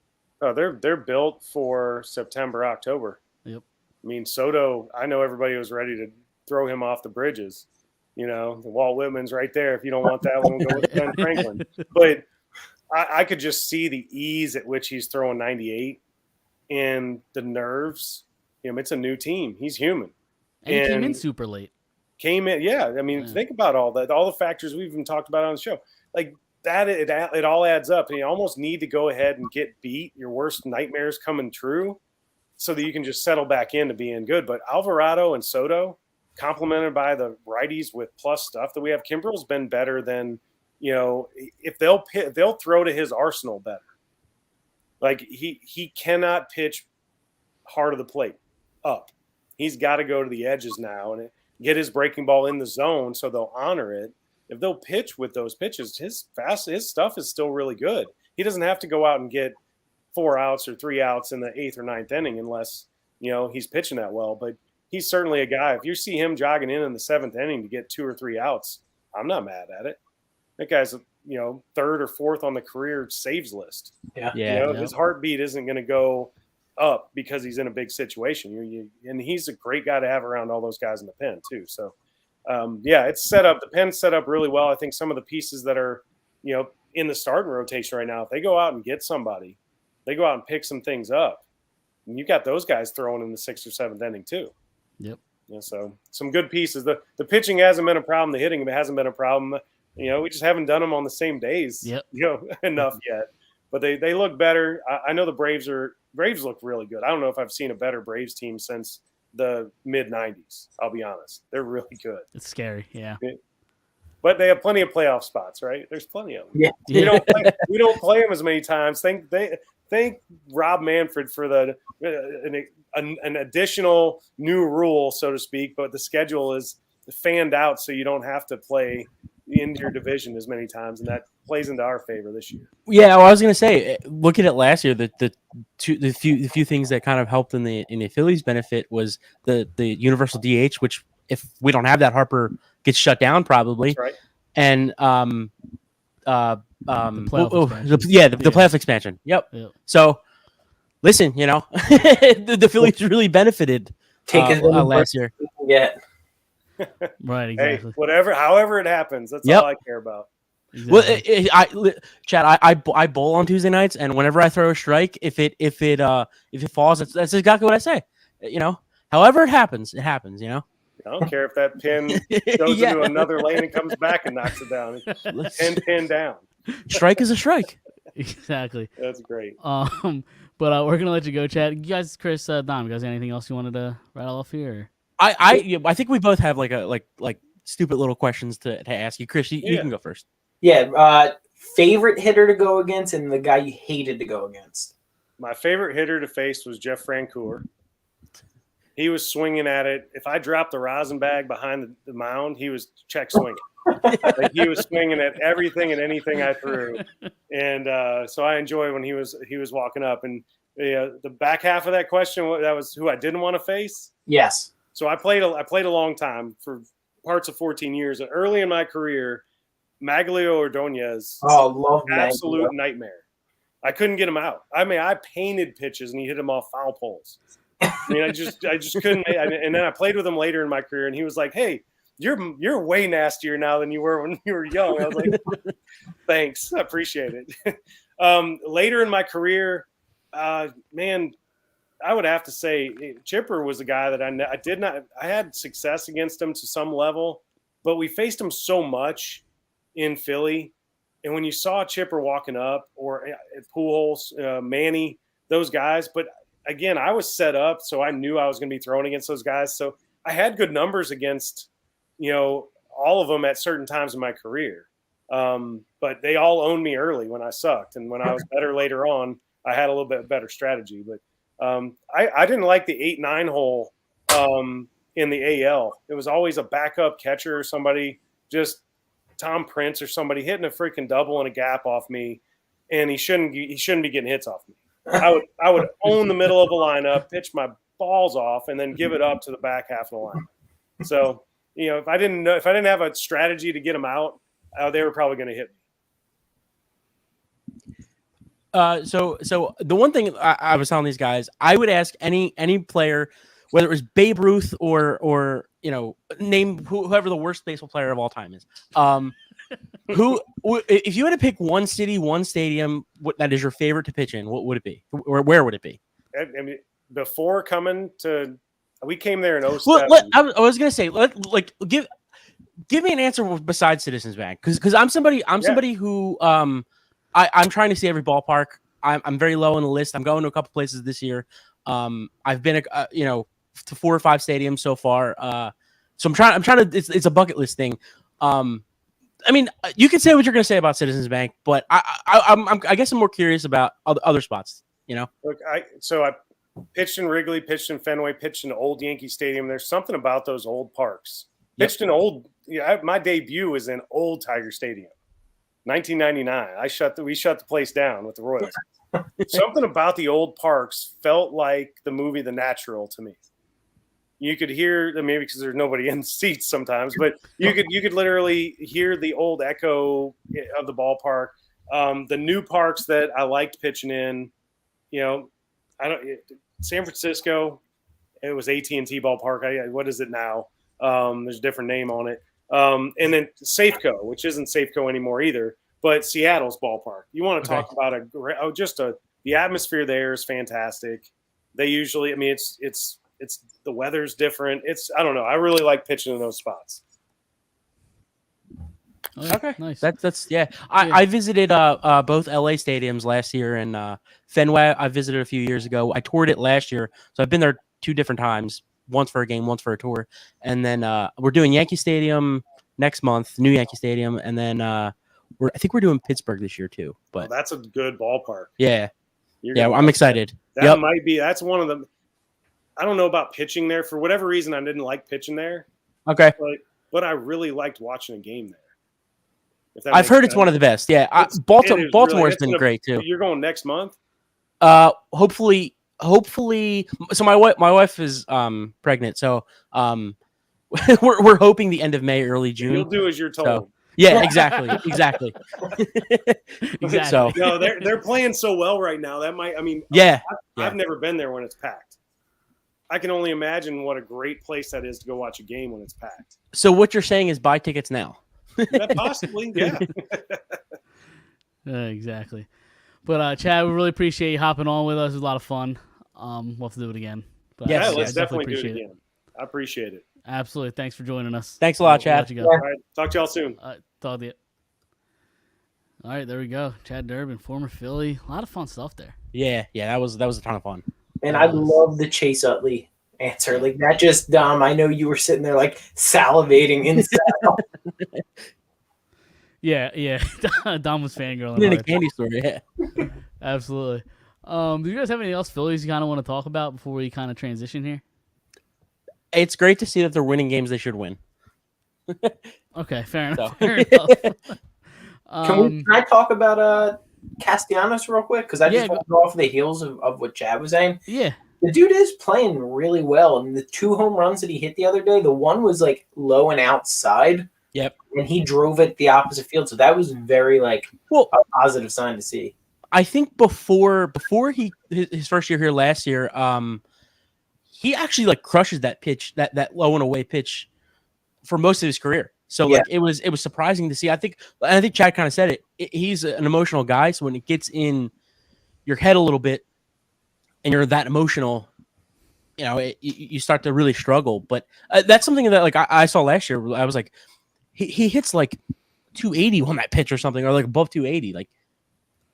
Oh, they're built for September, October. Yep. I mean, Soto, I know everybody was ready to throw him off the bridges. The Walt Whitman's right there. If you don't want that one, go with Ben Franklin. But I could just see the ease at which he's throwing 98 and the nerves. It's a new team. He's human. And he came in super late. Yeah. I mean, think about all that, all the factors we've even talked about on the show. Like that, it all adds up. And you almost need to go ahead and get beat, your worst nightmares coming true, so that you can just settle back into being good. But Alvarado and Soto, complemented by the righties with plus stuff that we have, Kimbrel's been better than, if they'll throw to his arsenal better. Like he cannot pitch hard of the plate up. He's got to go to the edges now and get his breaking ball in the zone so they'll honor it. If they'll pitch with those pitches, his stuff is still really good. He doesn't have to go out and get 4 outs or 3 outs in the 8th or 9th inning unless, he's pitching that well. But he's certainly a guy. If you see him jogging in the 7th inning to get 2 or 3 outs, I'm not mad at it. That guy's, 3rd or 4th on the career saves list. Yeah. His heartbeat isn't going to go up because he's in a big situation. And he's a great guy to have around all those guys in the pen too. So, it's set up. The pen's set up really well. I think some of the pieces that are, in the starting rotation right now, if they go out and get somebody, they go out and pick some things up, and you got those guys throwing in the 6th or 7th inning too. Yep. So some good pieces. The pitching hasn't been a problem. The hitting hasn't been a problem. We just haven't done them on the same days. Yep. Enough yet. But they look better. I know the Braves look really good. I don't know if I've seen a better Braves team since the mid '90s. I'll be honest. They're really good. It's scary. Yeah. But they have plenty of playoff spots, right? There's plenty of them. Yeah. We don't play them as many times. Thank Rob Manfred for an additional new rule, so to speak. But the schedule is fanned out, so you don't have to play into your division as many times, and that plays into our favor this year. Yeah, well, I was going to say, looking at last year, the few things that kind of helped in the Phillies' benefit was the universal DH, which if we don't have that, Harper gets shut down probably. That's right. And the playoff expansion. Yep. So listen, the Phillies really benefited last year. Yeah. Right. Exactly. Hey, however it happens, that's all I care about. Exactly. Well, Chad, I bowl on Tuesday nights, and whenever I throw a strike, if it falls, that's exactly what I say. However it happens, it happens. I don't care if that pin goes into another lane and comes back and knocks it down. Pin down. Strike is a strike. Exactly. That's great. But we're gonna let you go, Chad. You guys, Chris, Dom, you guys, anything else you wanted to rattle off here? I think we both have like stupid little questions to ask you. Chris, you can go first. Yeah. Favorite hitter to go against and the guy you hated to go against. My favorite hitter to face was Jeff Francoeur. He was swinging at it. If I dropped the rosin bag behind the mound, he was check swinging. He was swinging at everything and anything I threw, and so I enjoy when he was walking up. And the back half of that question, that was who I didn't want to face. Yes. So I played a long time for parts of 14 years, and early in my career, Maglio Ordonez, love absolute Maglio. nightmare. I couldn't get him out. I mean, I painted pitches and he hit them off foul poles. I just couldn't. And then I played with him later in my career, and he was like, "Hey, you're way nastier now than you were when you were young." I was like, "Thanks, I appreciate it." Later in my career, man, I would have to say Chipper was a guy that I had success against him to some level, but we faced him so much in Philly, and when you saw Chipper walking up or Pujols, Manny, those guys, but again, I was set up, so I knew I was going to be throwing against those guys. So I had good numbers against, all of them at certain times in my career. But they all owned me early when I sucked. And when I was better later on, I had a little bit better strategy. But I didn't like the 8-9 hole in the AL. It was always a backup catcher or somebody, just Tom Prince or somebody hitting a freaking double and a gap off me. And he shouldn't be getting hits off me. I would own the middle of the lineup, pitch my balls off, and then give it up to the back half of the lineup. So, if I didn't have a strategy to get them out, they were probably going to hit me. So the one thing I was telling these guys, I would ask any player, whether it was Babe Ruth or name whoever the worst baseball player of all time is. Who, if you had to pick one city, one stadium that is your favorite to pitch in, what would it be? Or where would it be? I mean, before coming to, we came there in 07. Well, I was gonna say, give me an answer besides Citizens Bank, because I'm somebody who I'm trying to see every ballpark. I'm very low on the list. I'm going to a couple places this year. I've been to 4 or 5 stadiums so far. So I'm trying to. It's a bucket list thing. I mean, you can say what you're going to say about Citizens Bank, but I guess I'm more curious about other spots. You know, Look, I pitched in Wrigley, pitched in Fenway, pitched in Old Yankee Stadium. There's something about those old parks. Pitched in old. Yeah, my debut was in Old Tiger Stadium, 1999. We shut the place down with the Royals. Something about the old parks felt like the movie The Natural to me. You could hear, maybe because there's nobody in the seats sometimes, but you could literally hear the old echo of the ballpark. The new parks that I liked pitching in, San Francisco, it was AT&T ballpark. What is it now? There's a different name on it. And then Safeco, which isn't Safeco anymore either, but Seattle's ballpark. You want to talk about the atmosphere there is fantastic. They usually, it's the weather's different. I don't know. I really like pitching in those spots. Okay, nice. That's yeah. I visited both LA stadiums last year, and Fenway I visited a few years ago. I toured it last year, so I've been there 2 different times. Once for a game, once for a tour, and then we're doing Yankee Stadium next month, new Yankee Stadium, and then I think we're doing Pittsburgh this year too. But that's a good ballpark. Yeah, I'm excited. That's one of them. I don't know about pitching there. For whatever reason, I didn't like pitching there. Okay, but I really liked watching a game there. I've heard it's one of the best. Yeah, Baltimore's been great too. You're going next month? Hopefully. So my wife is pregnant, so we're hoping the end of May, early June. You'll do as you're told. So, yeah, exactly. So no, they're playing so well right now. That might. I've never been there when it's packed. I can only imagine what a great place that is to go watch a game when it's packed. So what you're saying is buy tickets now. Possibly, yeah. Exactly. But Chad, we really appreciate you hopping on with us. It was a lot of fun. We'll have to do it again. But let's definitely do it again. I appreciate it. Absolutely. Thanks for joining us. Thanks a lot, Chad. All right. Talk to y'all soon. Talk to you. All right, there we go. Chad Durbin, former Philly. A lot of fun stuff there. Yeah, that was a ton of fun. And I love the Chase Utley answer. Like that just, Dom, I know you were sitting there like salivating inside. Yeah. Dom was fangirling. In a candy store, yeah. Absolutely. Do you guys have anything else Phillies you kind of want to talk about before we kind of transition here? It's great to see that they're winning games they should win. Okay, fair enough. So. Fair enough. Can I talk about Castellanos real quick? Because I just want to go off the heels of what Chad was saying. Yeah. The dude is playing really well. And the 2 home runs that he hit the other day, the one was like low and outside. Yep. And he drove it the opposite field. So that was very a positive sign to see. I think before his first year here last year, he actually crushes that pitch, that low and away pitch for most of his career. So it was surprising to see. I think Chad kind of said it. He's an emotional guy, so when it gets in your head a little bit and you're that emotional, you start to really struggle. But that's something that I saw last year. I was like, he hits 280 on that pitch or something, or above 280.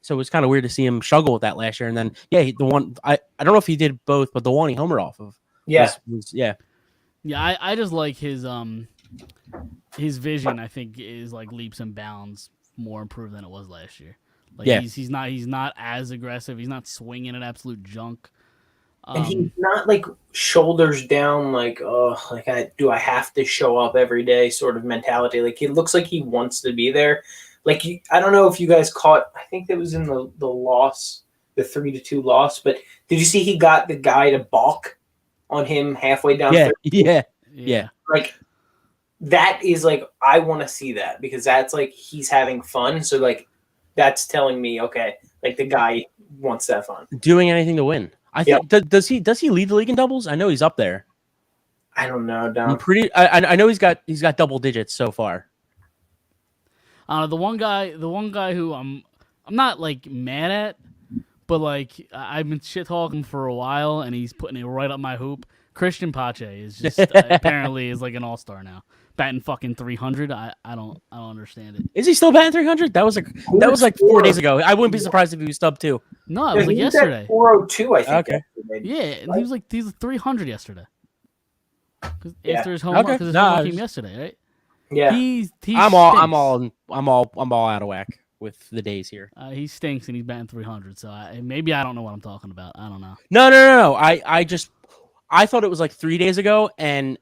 So it was kind of weird to see him struggle with that last year. And then the one I don't know if he did both, but the one he homered off of. Yeah. I just like his vision. I think is leaps and bounds more improved than it was last year. He's not as aggressive. He's not swinging at absolute junk. And he's not shoulders down, do I have to show up every day sort of mentality. It looks like he wants to be there. I don't know if you guys caught, I think it was in the loss, the 3-2 loss, but did you see he got the guy to balk on him halfway down? Yeah. That is I want to see that because that's he's having fun. So that's telling me, okay, the guy wants that fun. Doing anything to win. I think does he lead the league in doubles? I know he's up there. I don't know, Dom. I know he's got double digits so far. The one guy who I'm not mad at, but I've been shit talking for a while, and he's putting it right up my hoop. Christian Pache is just apparently is an all-star now, batting fucking 300. I don't understand it. Is he still batting 300? That was 4 days ago. I wouldn't be surprised if he was sub 2. No, it was yesterday. 402, I think. Okay. Yeah, and he was 300 yesterday. Yeah. After his home Okay. because his No, home I run came was- yesterday, right? Yeah. He I'm stinks. all out of whack with the days here. He stinks and he's batting 300. So maybe I don't know what I'm talking about. I don't know. No. I thought it was like 3 days ago, and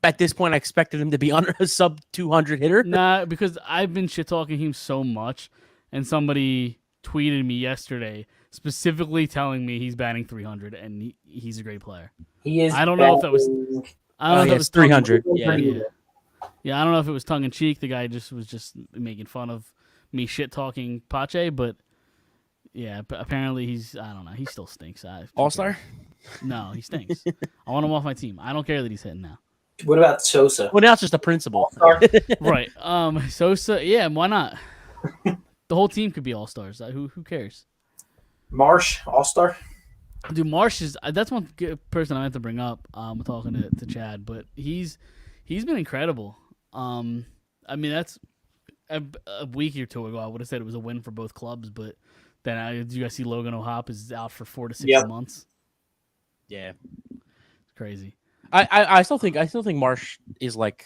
at this point, I expected him to be under a sub 200 hitter. Nah, because I've been shit talking him so much, and somebody tweeted me yesterday specifically telling me he's batting 300 and he's a great player. He is. I don't know if that was. I don't know if that was 300. Yeah. Yeah, I don't know if it was tongue in cheek. The guy was just making fun of me shit talking Pache, but yeah, apparently he's. I don't know. He still stinks. All-star? No, he stinks. I want him off my team. I don't care that he's hitting now. What about Sosa? Well, now it's just a principle. Right. Sosa. Yeah. Why not? The whole team could be all stars. Who cares? Marsh, All-Star. Dude, Marsh is. That's one person I meant to bring up. Talking to Chad, but he's been incredible. I mean, that's a week or two ago. I would have said it was a win for both clubs, but then you guys see Logan O'Hop is out for 4 to 6 months. Yeah. It's crazy. I still think Marsh is like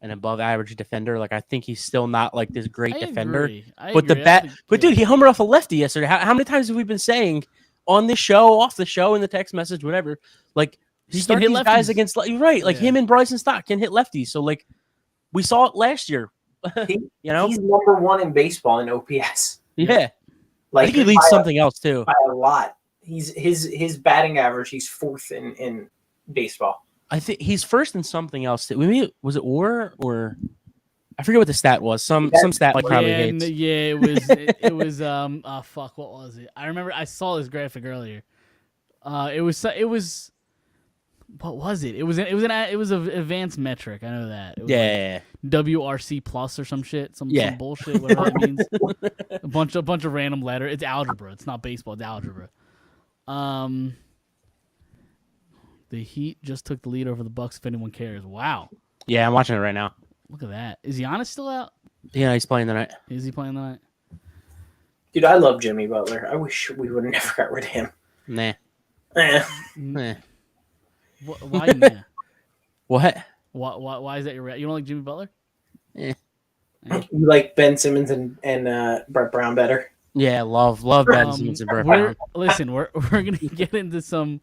an above average defender. Like I think he's still not like this great defender. I But agree. the bat, dude, he homered off a lefty yesterday. How many times have we been saying on this show, off the show, in the text message, whatever? Like He start can hit these guys lefties. against right, like him and Bryson Stott can hit lefties. So like we saw it last year. He, You know, he's number one in baseball in OPS. yeah. Like I think he leads something else too. by a lot. He's his batting average. He's fourth in baseball. I think he's first in something else too. Maybe was it or I forget what the stat was. Some stat like probably hates. It was fuck, what was it? I remember I saw this graphic earlier. It was what was it? It was an advanced metric. I know that. It was Yeah. like WRC plus or some shit, some bullshit, whatever that means. A bunch of random letter. It's algebra. It's not baseball. It's algebra. The Heat just took the lead over the Bucks. If anyone cares, wow. Yeah, I'm watching it right now. Look at that. Is Giannis still out? Yeah, he's playing tonight. Is he playing tonight? Dude, I love Jimmy Butler. I wish we would have never got rid of him. Nah. Eh. Why? Yeah. What? Why is that your? You don't like Jimmy Butler? You like Ben Simmons and Brett Brown better? Yeah, love Ben Simmons and Brett Brown. Listen, we're gonna get into some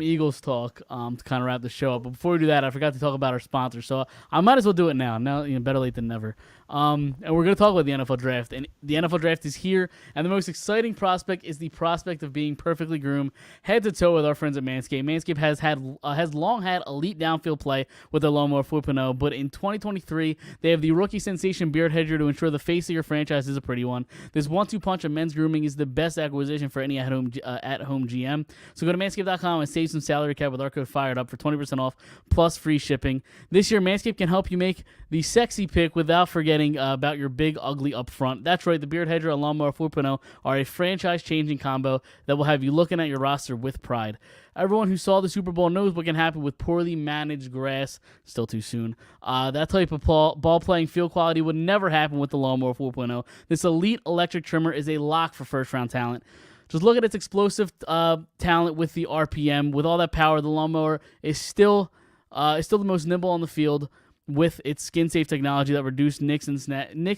Eagles talk to kind of wrap the show up. But before we do that, I forgot to talk about our sponsor, so I might as well do it now. Now, better late than never. And we're gonna talk about the NFL draft, and the NFL draft is here, and the most exciting prospect is the prospect of being perfectly groomed head to toe with our friends at Manscaped. Manscaped has long had elite downfield play with the Lawnmower 4.0, but in 2023 they have the rookie sensation beard hedger to ensure the face of your franchise is a pretty one. This 1-2 punch of men's grooming is the best acquisition for any at-home GM. So go to manscaped.com and save some salary cap with our code FIREDUP for 20% off plus free shipping. This year, Manscaped can help you make the sexy pick without forgetting about your big ugly up front. That's right, the beard hedger and Lawnmower 4.0 are a franchise-changing combo that will have you looking at your roster with pride. Everyone who saw the Super Bowl knows what can happen with poorly managed grass. Still too soon. That type of ball-playing field quality would never happen with the Lawnmower 4.0. This elite electric trimmer is a lock for first-round talent. Just look at its explosive talent with the RPM. With all that power, the lawnmower is still the most nimble on the field with its skin-safe technology that reduces nicks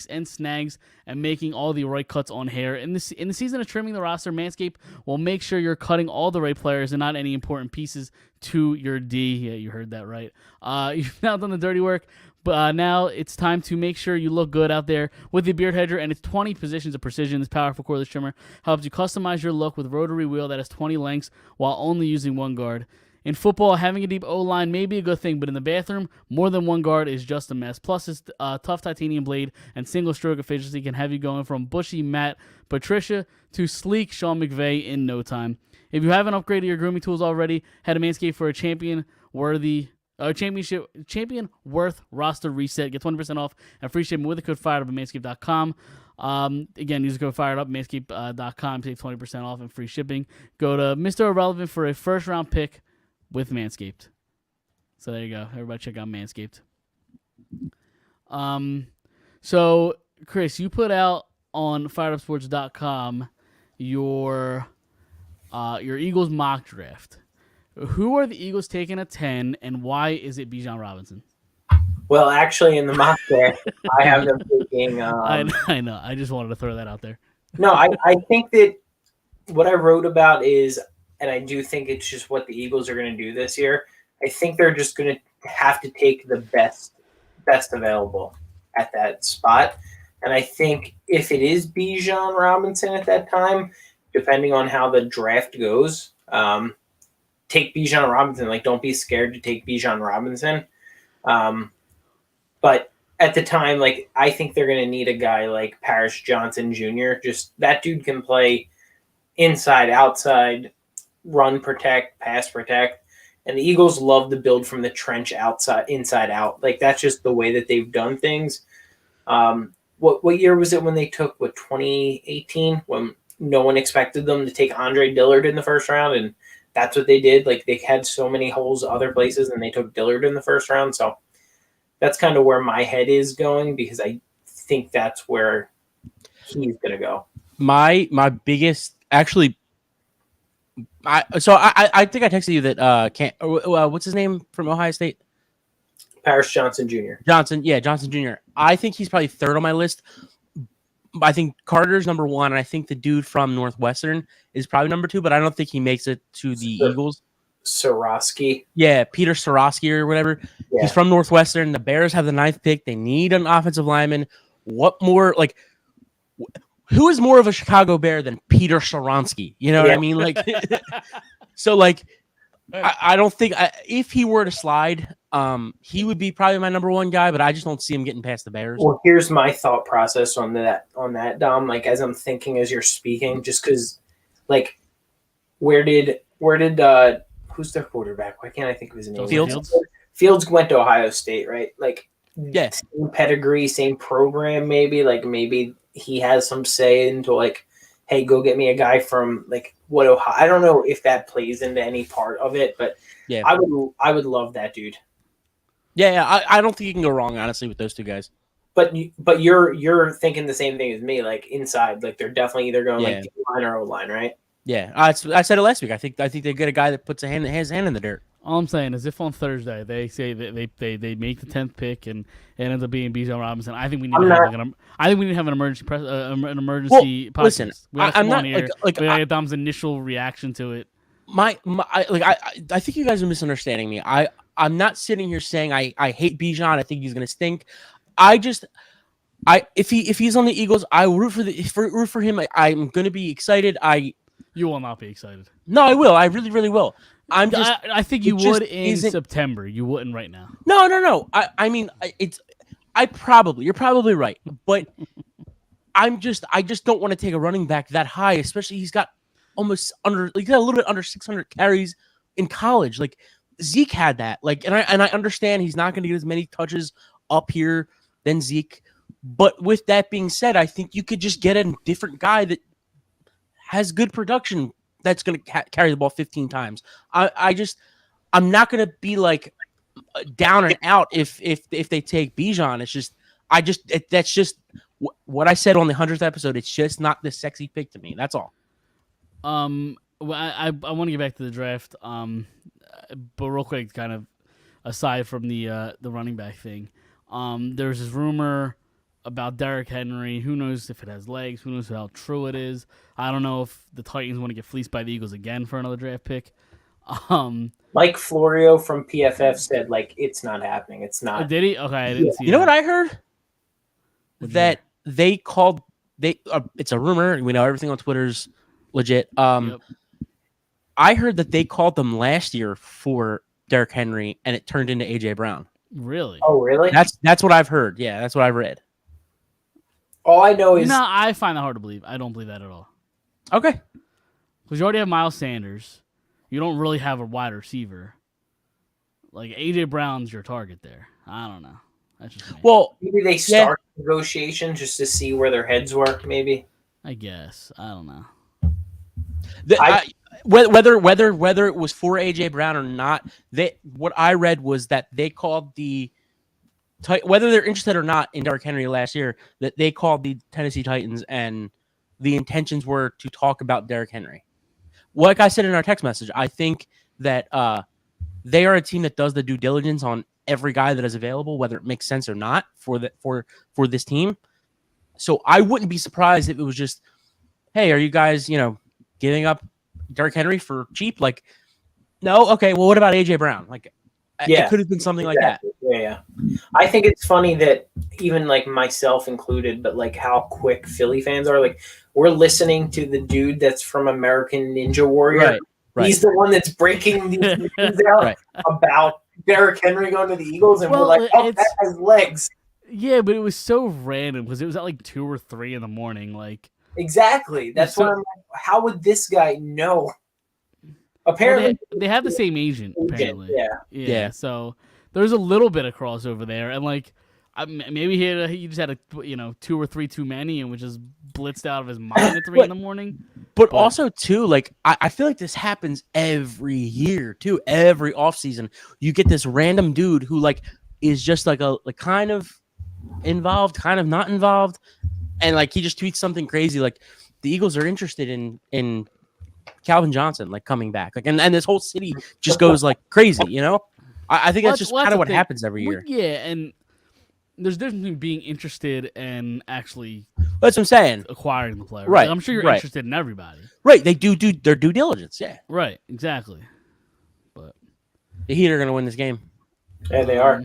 and snags and making all the right cuts on hair. In the season of trimming the roster, Manscaped will make sure you're cutting all the right players and not any important pieces to your D. Yeah, you heard that right. You've now done the dirty work, but now it's time to make sure you look good out there with the beard hedger and its 20 positions of precision. This powerful cordless trimmer helps you customize your look with rotary wheel that has 20 lengths while only using one guard. In football, having a deep O-line may be a good thing, but in the bathroom, more than one guard is just a mess. Plus, its tough titanium blade and single-stroke efficiency can have you going from bushy Matt Patricia to sleek Sean McVay in no time. If you haven't upgraded your grooming tools already, head to Manscaped for a champion-worth roster reset. Get 20% off and free shipping with the code FIREDUP at manscaped.com. Again, use the code FIREDUP, manscaped.com, save 20% off and free shipping. Go to Mr. Irrelevant for a first-round pick with Manscaped. So there you go. Everybody check out Manscaped. So, Chris, you put out on firedupsports.com your Eagles mock draft. Who are the Eagles taking at 10, and why is it Bijan Robinson? Well, actually, in the mock draft, I have them taking. I know. I just wanted to throw that out there. No, I think that what I wrote about is, and I do think it's just what the Eagles are going to do this year. I think they're just going to have to take the best available at that spot. And I think if it is Bijan Robinson at that time, depending on how the draft goes, take Bijan Robinson. Like, don't be scared to take Bijan Robinson. But at the time, like, I think they're going to need a guy like Paris Johnson Jr. Just that dude can play inside, outside, run, protect, pass, protect. And the Eagles love to build from the trench outside, inside out. Like, that's just the way that they've done things. What year was it when they took 2018, when no one expected them to take Andre Dillard in the first round, and that's what they did. Like, they had so many holes other places, and they took Dillard in the first round. So that's kind of where my head is going, because I think that's where he's gonna go. My biggest actually. I think I texted you that what's his name from Ohio State? Paris Johnson Jr. Johnson Jr. I think he's probably third on my list. I think Carter's number one, and I think the dude from Northwestern is probably number two, but I don't think he makes it to the Eagles. Sorosky. Yeah, Peter Sorosky or whatever. Yeah. He's from Northwestern. The Bears have the 9th pick. They need an offensive lineman. What more, like, who is more of a Chicago Bear than Peter Soronsky? You know what I mean? Like, so, like, I don't think if he were to slide, he would be probably my number one guy, but I just don't see him getting past the Bears. Well, here's my thought process on that, Dom. Like, as I'm thinking as you're speaking, just because, like, where did who's their quarterback? Why can't I think of his name? Fields went to Ohio State, right? Like, yes, same pedigree, same program, maybe. Like, maybe he has some say into, like, hey, go get me a guy from, like, what Ohio. I don't know if that plays into any part of it, but yeah, I would love that dude. Yeah, I don't think you can go wrong, honestly, with those two guys. But you're thinking the same thing as me, like, inside, like, they're definitely either going like D-line or O-line, right? Yeah, I said it last week. I think they get a guy that puts his hand in the dirt. All I'm saying is, if on Thursday they say that they make the 10th pick and it ends up being Bijan Robinson, I think we need to have an emergency podcast. Listen, I'm not here. Like Dom's initial reaction to it. I think you guys are misunderstanding me. I'm not sitting here saying I hate Bijan. I think he's gonna stink. If he's on the Eagles, I will root for him. I'm gonna be excited. You will not be excited. No, I will. I really, really will. I think you would in September. You wouldn't right now. No. You're probably right. But I just don't want to take a running back that high, especially he's got a little bit under 600 carries in college. Like, Zeke had that. Like, and I understand he's not going to get as many touches up here than Zeke. But with that being said, I think you could just get a different guy that has good production that's going to carry the ball 15 times. I'm not going to be like down and out if they take Bijan. That's just what I said on the 100th episode. It's just not the sexy pick to me. That's all. Well, I want to get back to the draft. But real quick, kind of aside from the running back thing, there's this rumor about Derrick Henry. Who knows if it has legs? Who knows how true it is? I don't know if the Titans want to get fleeced by the Eagles again for another draft pick. Mike Florio from PFF said, like, it's not happening. It's not. Did he? Okay, I didn't see. You know what I heard? That they called. It's a rumor. We know everything on Twitter's legit. Yep. I heard that they called them last year for Derrick Henry, and it turned into AJ Brown. Really? Oh, really? That's what I've heard. Yeah, that's what I've read. All I know is no. I find that hard to believe. I don't believe that at all. Okay. Because you already have Miles Sanders. You don't really have a wide receiver. Like, AJ Brown's your target there. I don't know. That's just me. Well, maybe they start negotiations just to see where their heads were. Maybe. I guess. I don't know. Whether it was for AJ Brown or not, what I read was that they called whether they're interested or not in Derrick Henry last year, that they called the Tennessee Titans and the intentions were to talk about Derrick Henry. Like I said in our text message, I think that they are a team that does the due diligence on every guy that is available, whether it makes sense or not for this team. So I wouldn't be surprised if it was just, hey, are you guys, giving up Derrick Henry for cheap? Like, no, okay, well, what about AJ Brown? Like, Yeah, it could have been something like that. Yeah. I think it's funny that even like myself included, but like how quick Philly fans are. Like, we're listening to the dude that's from American Ninja Warrior. Right. He's the one that's breaking these news out about Derrick Henry going to the Eagles, and we're like, oh, that has legs. Yeah, but it was so random because it was at like 2 or 3 in the morning. Like, exactly. That's what I'm like. How would this guy know? Apparently, they have the same agent. Apparently, yeah. So there's a little bit of crossover there, and like maybe he just had 2 or 3 too many, and was just blitzed out of his mind at 3 in the morning. But also too, like I feel like this happens every year too. Every offseason, you get this random dude who like is just like kind of involved, kind of not involved, and like he just tweets something crazy like the Eagles are interested in Calvin Johnson like coming back, like and this whole city just goes like crazy, I think that's just kind of what happens every year. Yeah, and there's a difference between being interested and actually that's what I'm saying, acquiring the player. Right. Like, I'm sure you're interested in everybody. Right. They do their due diligence. Yeah. Right. Exactly. But the Heat are going to win this game. Yeah, they are.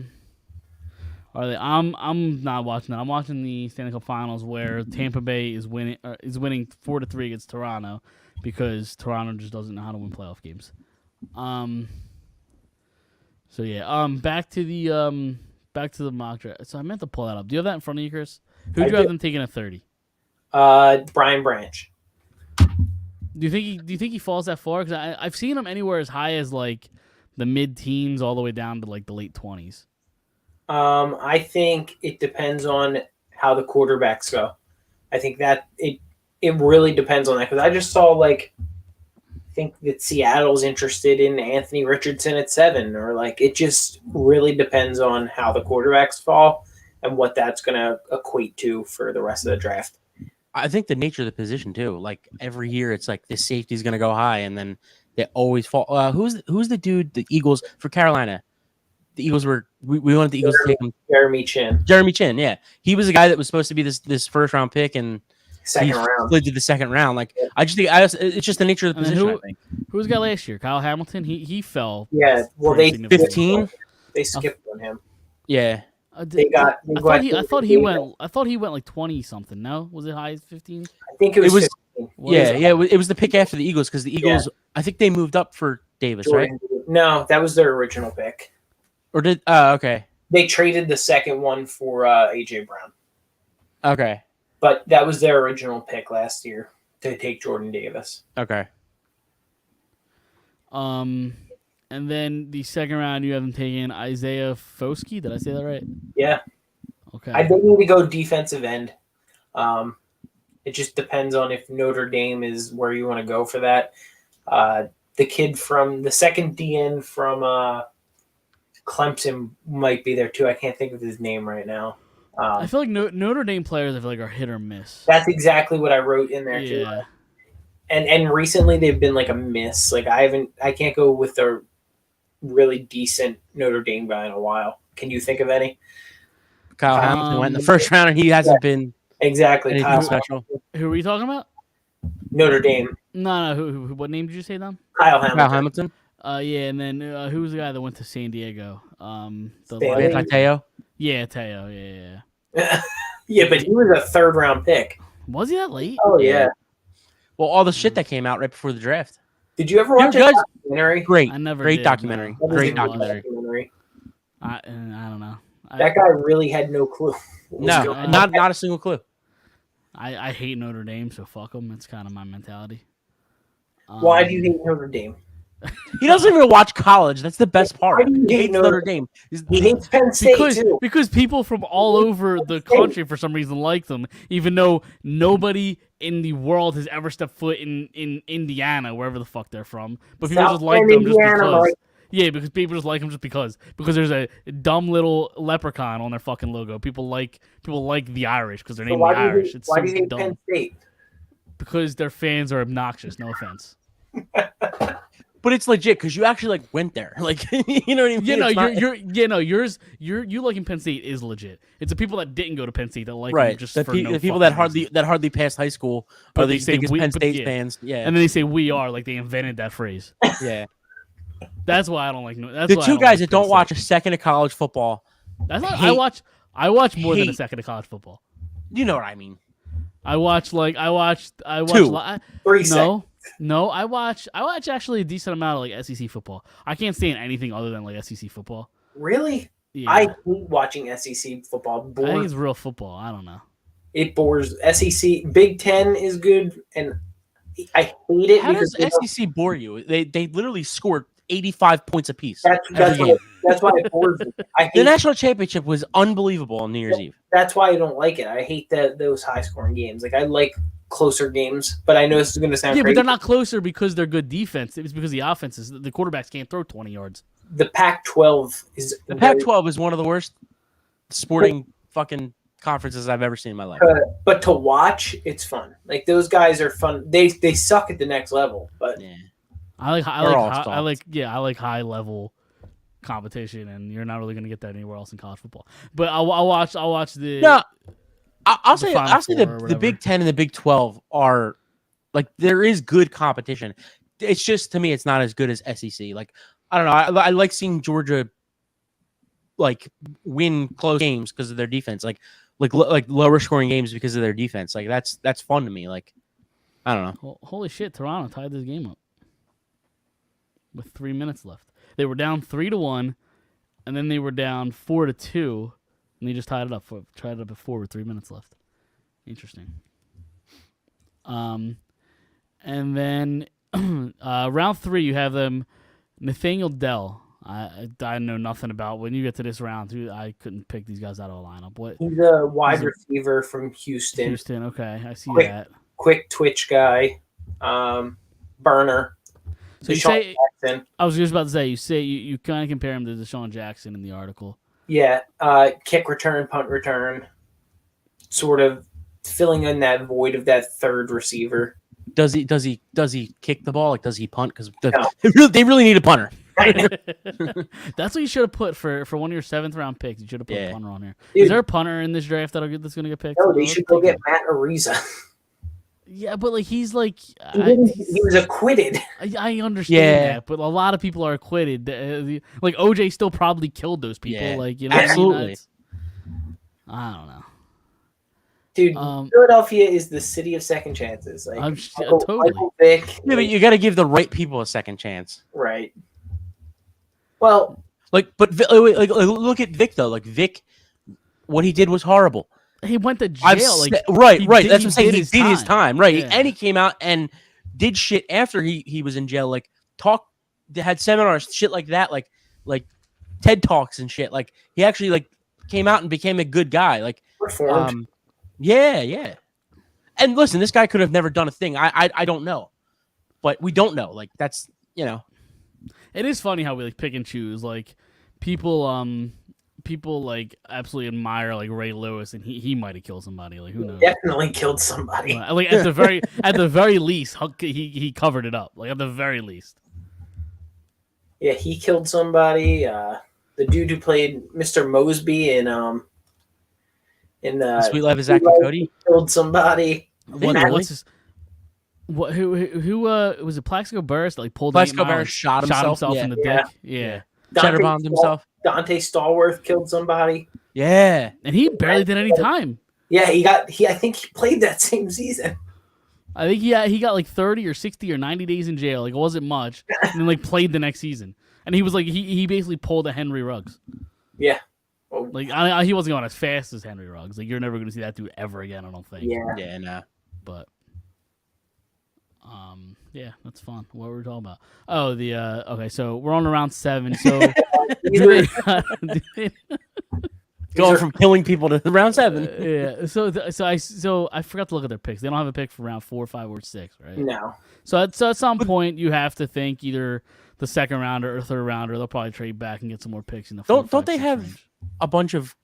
Are they? I'm not watching that. I'm watching the Stanley Cup Finals where Tampa Bay is winning 4-3 against Toronto because Toronto just doesn't know how to win playoff games. So yeah. Back to the mock draft. So I meant to pull that up. Do you have that in front of you, Chris? Who do you have them taking at 30? Brian Branch. Do you think he falls that far? Because I've seen him anywhere as high as like the mid-teens all the way down to like the late 20s. I think it depends on how the quarterbacks go. I think that it really depends on that because I just saw like I think that Seattle's interested in Anthony Richardson at 7, or like it just really depends on how the quarterbacks fall and what that's going to equate to for the rest of the draft. I think the nature of the position too. Like every year, it's like this safety is going to go high, and then they always fall. Who's the dude? The Eagles for Carolina. The Eagles we wanted the Eagles to take him. Jeremy Chin, yeah, he was a guy that was supposed to be this first round pick, and second round slid to the second round. Like I just think it's just the nature of the position. I think. Who was the guy last year? Kyle Hamilton. He fell. Yeah, well they 15. They skipped on him. Yeah. I thought he went like 20 something. No, was it high as 15? I think it was 15. It was the pick after the Eagles because the Eagles. I think they moved up for Davis, Jordan, right? No, that was their original pick. Or did okay? They traded the second one for AJ Brown. Okay, but that was their original pick last year to take Jordan Davis. Okay. And then the second round, you have them taking Isaiah Foskey. Did I say that right? Yeah. Okay. I think we need to go defensive end. It just depends on if Notre Dame is where you want to go for that. The kid from the second DN from Clemson might be there too. I can't think of his name right now. I feel like Notre Dame players are hit or miss. That's exactly what I wrote in there too. And recently they've been like a miss. Like I can't go with a really decent Notre Dame guy in a while. Can you think of any? Kyle Hamilton went in the first round and he hasn't been exactly Kyle special. Who are we talking about? Notre Dame. No. Who? What name did you say, Dom? Kyle Hamilton. Yeah, and then who was the guy that went to San Diego? Teo. Yeah, Teo. Yeah. Yeah, but he was a third round pick. Was he that late? Oh yeah. Well, all the shit that came out right before the draft. Did you ever watch a documentary? Great. I never Great did, documentary. No. Great documentary. I don't know. That guy really had no clue. No, not a single clue. I hate Notre Dame, so fuck them. That's kind of my mentality. Why do you hate Notre Dame? He doesn't even watch college. That's the best part. He hates Notre Dame. He hates Penn State too. Because people from all over the country for some reason like them, even though nobody in the world has ever stepped foot in Indiana, wherever the fuck they're from. But people just like them just because. Yeah, because people just like them just because there's a dumb little leprechaun on their fucking logo. People like the Irish because they're named the Irish. Why do you hate Penn State? Because their fans are obnoxious. No offense. but it's legit because you actually like went there. Like you know what I mean? You know, It's not- you liking Penn State is legit. It's the people that didn't go to Penn State that like right. them just The, for pe- no the people fucking that reason. hardly passed high school But are they the say biggest we- Penn but State yeah. fans. Yeah, And then they say we are like they invented that phrase. yeah. That's why I don't like. That's The why I two don't guys like that Penn don't State. watch a second of college football. That's not, hate- I watch more than a hate- second of college football. You know what I mean? I watch Two. 3 seconds. No, I watch actually a decent amount of like SEC football. I can't stand anything other than like SEC football. Really? Yeah. I hate watching SEC football. I think Bores. it's real football. I don't know. It bores. SEC Big Ten is good, and I hate it How because does SEC bore you? They literally scored 85 points apiece. that's every why, game. that's why it bores me. I The hate. national championship was unbelievable on New Year's Eve. That's why I don't like it. I hate those high scoring games. Like I like closer games, but I know this is going to sound Yeah, crazy. but they're not closer because they're good defense. It's because the offenses, the quarterbacks can't throw 20 yards. The Pac-12 is The Pac-12 is one of the worst sporting fucking conferences I've ever seen in my life. but to watch, it's fun. Like those guys are fun. They suck at the next level, but Yeah. I like They're all high level competition, and you're not really going to get that anywhere else in college football. But I'll watch the No, I'll the say Final Four or the whatever. Big 10 and the Big 12 are like there is good competition. It's just to me it's not as good as SEC. Like I don't know. I like seeing Georgia like win close games because of their defense. Like lower scoring games because of their defense. Like that's fun to me. Like I don't know. Well, holy shit, Toronto tied this game up with 3 minutes left. They were down 3-1, and then they were down 4-2, and they just tied it up at 4 with 3 minutes left. Interesting. And then round 3, you have them Nathaniel Dell. I know nothing about. When you get to this round, I couldn't pick these guys out of a lineup. What? he's a wide He's a- receiver from Houston. Houston. Okay, I see Quick. that. Quick twitch guy. Burner. So you Deshaun say Jackson. I was just about to say you kind of compare him to Deshaun Jackson in the article. Yeah, kick return, punt return, sort of filling in that void of that third receiver. Does he kick the ball? Like does he punt? Because No. they really need a punter. That's what you should have put for one of your 7th round picks. You should have put a punter on here. Dude. Is there a punter in this draft that's going to get picked? No, they should go get Matt Ariza. Yeah, but like he's like He was acquitted. I understand Yeah. that, but a lot of people are acquitted. Like OJ still probably killed those people. Yeah, Like you know, absolutely. I don't know. Dude, Philadelphia is the city of second chances. Like totally. Michael Vick, Yeah, but you got to give the right people a second chance. right. Well, Like, but look at Vic though. Like Vic, what he did was horrible. He went to jail. I've like right. he That's did- what I'm saying. He did his time, right? Yeah. And he came out and did shit after he was in jail. Like had seminars, shit like that, like TED Talks and shit. Like he actually like came out and became a good guy. Like, reformed. yeah. And listen, this guy could have never done a thing. I don't know, but we don't know. Like that's It is funny how we like pick and choose. Like people like absolutely admire like Ray Lewis, and he might have killed somebody. Like who knows? Definitely killed somebody. Like at the very least, he covered it up. Like at the very least. Yeah, he killed somebody. The dude who played Mr. Mosby in Sweet Life of Zach and Cody. killed somebody. What's his? What? Who? Was it Plaxico Burress that like pulled Plaxico him out Burress shot himself. in the Yeah. dick? Yeah. Cheddar bombed himself. Dante Stallworth killed somebody. Yeah. And he barely did any time. Yeah, I think he played that same season. I think he got like 30 or 60 or 90 days in jail. Like it wasn't much, and then like played the next season. And he was like he basically pulled a Henry Ruggs. Yeah. Well, Like he wasn't going as fast as Henry Ruggs. Like you're never going to see that dude ever again. I don't think. yeah. Yeah, no. But yeah, that's fun. What were we talking about? Oh, okay. So we're on to round 7. So Going from killing people to round 7. yeah. So I forgot to look at their picks. They don't have a pick for round 4, 5, or 6, right? No. So at some point you have to think either the second rounder or third rounder. They'll probably trade back and get some more picks in the. Don't 4, 5, they 6 have range. a bunch of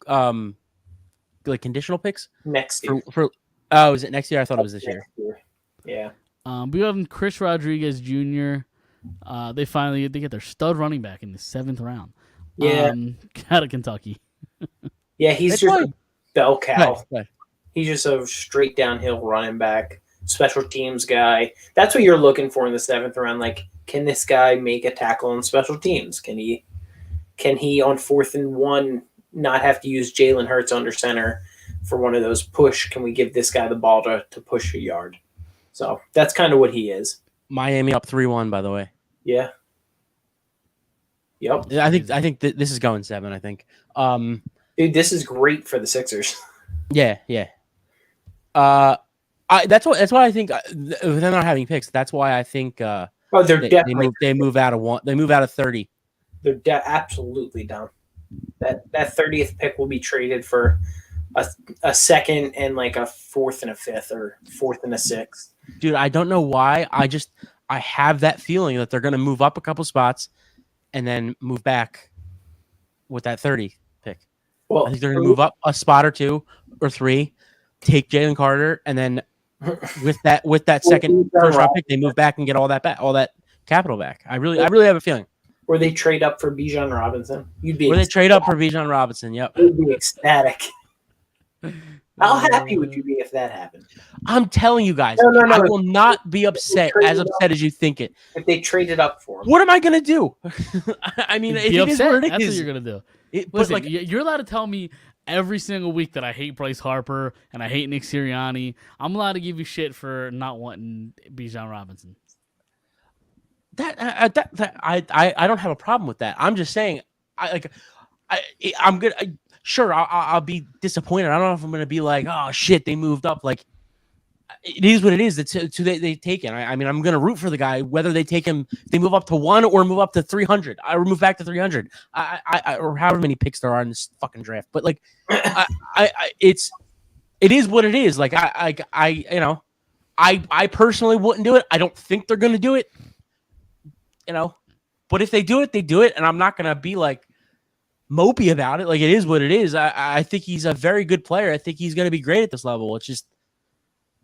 like conditional picks Next year. for is it next year? I thought it was this year. Next year. Yeah. We have Chris Rodriguez Jr., They get their stud running back in the 7th round. Yeah. Out of Kentucky. Yeah, he's It's just like- a bell cow. Right. He's just a straight downhill running back, special teams guy. That's what you're looking for in the 7th round. Like, can this guy make a tackle on special teams? Can he on 4th and 1 not have to use Jalen Hurts under center for one of those push? Can we give this guy the ball to push a yard? So that's kind of what he is. Miami up 3-1, by the way. Yeah. Yep. I think this is going 7. I think. Dude, this is great for the Sixers. Yeah. That's what I think. They're not having picks. That's why I think They're they definitely move out of 1. They move out of 30. they're absolutely done. That 30th pick will be traded for a second and like a 4th and a 5th or 4th and a 6th. Dude, I don't know why. I have that feeling that they're going to move up a couple spots and then move back with that 30 pick. Well, I think they're going to move up a spot or 2 or 3, take Jalen Carter, and then with that second first round pick, they move back and get all that capital back. I really have a feeling. Or they trade up for Bijan Robinson. Or they trade up for Bijan Robinson. Yep. You'd be ecstatic. How happy would you be if that happened? I'm telling you guys, No. I will not be upset as you think it. If they traded up for him. What am I going to do? I mean, Be it is upset. what it That's is. what you're gonna do. But Listen, like, you're allowed to tell me every single week that I hate Bryce Harper and I hate Nick Sirianni. I'm allowed to give you shit for not wanting Bijan Robinson. I don't have a problem with that. I'm just saying, I'm good. Sure, I'll be disappointed. I don't know if I'm going to be like, oh shit, they moved up. Like, it is what it is. It's who they take in. I mean, I'm going to root for the guy whether they take him, they move up to 1 or move up to 300. I move back to 300. Or however many picks there are in this fucking draft. But like, it is what it is. Like I personally wouldn't do it. I don't think they're going to do it. But if they do it, they do it, and I'm not going to be like mopey about it. Like, it is what it is. I think he's a very good player. I think he's going to be great at this level. It's just,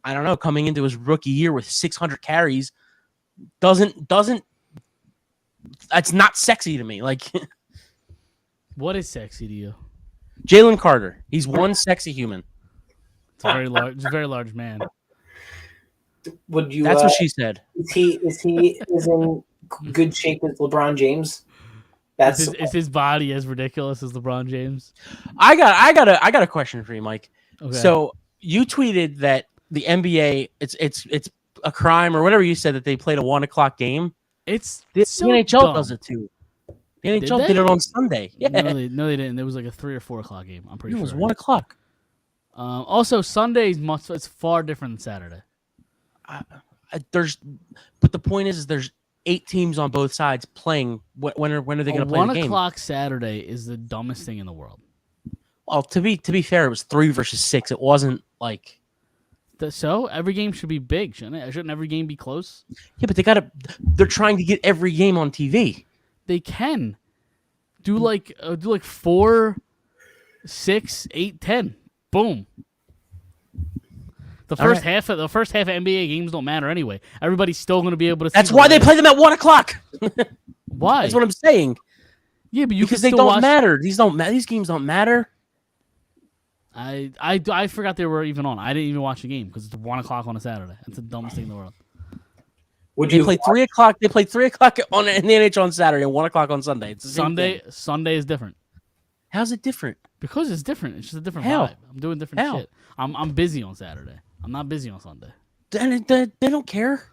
I don't know, coming into his rookie year with 600 carries doesn't that's not sexy to me. Like, What is sexy to you? Jalen Carter, he's one sexy human. It's a very large man. Would you? That's what she said. Is he in good shape with LeBron James? Is his body as ridiculous as LeBron James? I got a question for you, Mike. Okay. So you tweeted that the NBA, it's a crime or whatever you said that they played a 1 o'clock game. It's The so NHL dumb. does it too. The NHL they? did it on Sunday. Yeah, No, they didn't. There was like a 3 or 4 o'clock game. I'm pretty it sure. was 1 o'clock. Also, Sundays it's far different than Saturday. But the point is there's 8 teams on both sides playing. When are they going to play the 1 game? o'clock Saturday is the dumbest thing in the world. Well, to be fair, it was 3 versus 6. It wasn't like So every game should be big, shouldn't it? Shouldn't every game be close? yeah, but they're trying to get every game on TV. They can do like 4, 6, 8, 10. Boom. The first half of NBA games don't matter anyway. Everybody's still going to be able to. That's see why the they play them at 1 o'clock. Why? That's what I'm saying. Yeah, but you Because can they still don't watch. matter. These games don't matter. I forgot they were even on. I didn't even watch the game because it's 1 o'clock on a Saturday. That's the dumbest thing in the world. Would They you play 3 o'clock. They play 3 o'clock in the NHL on Saturday and 1 o'clock on Sunday. It's the same thing. Sunday is different How's it different? because it's different. It's just a different How? vibe. I'm doing different How? shit. I'm busy on Saturday. I'm not busy on Sunday. They don't care.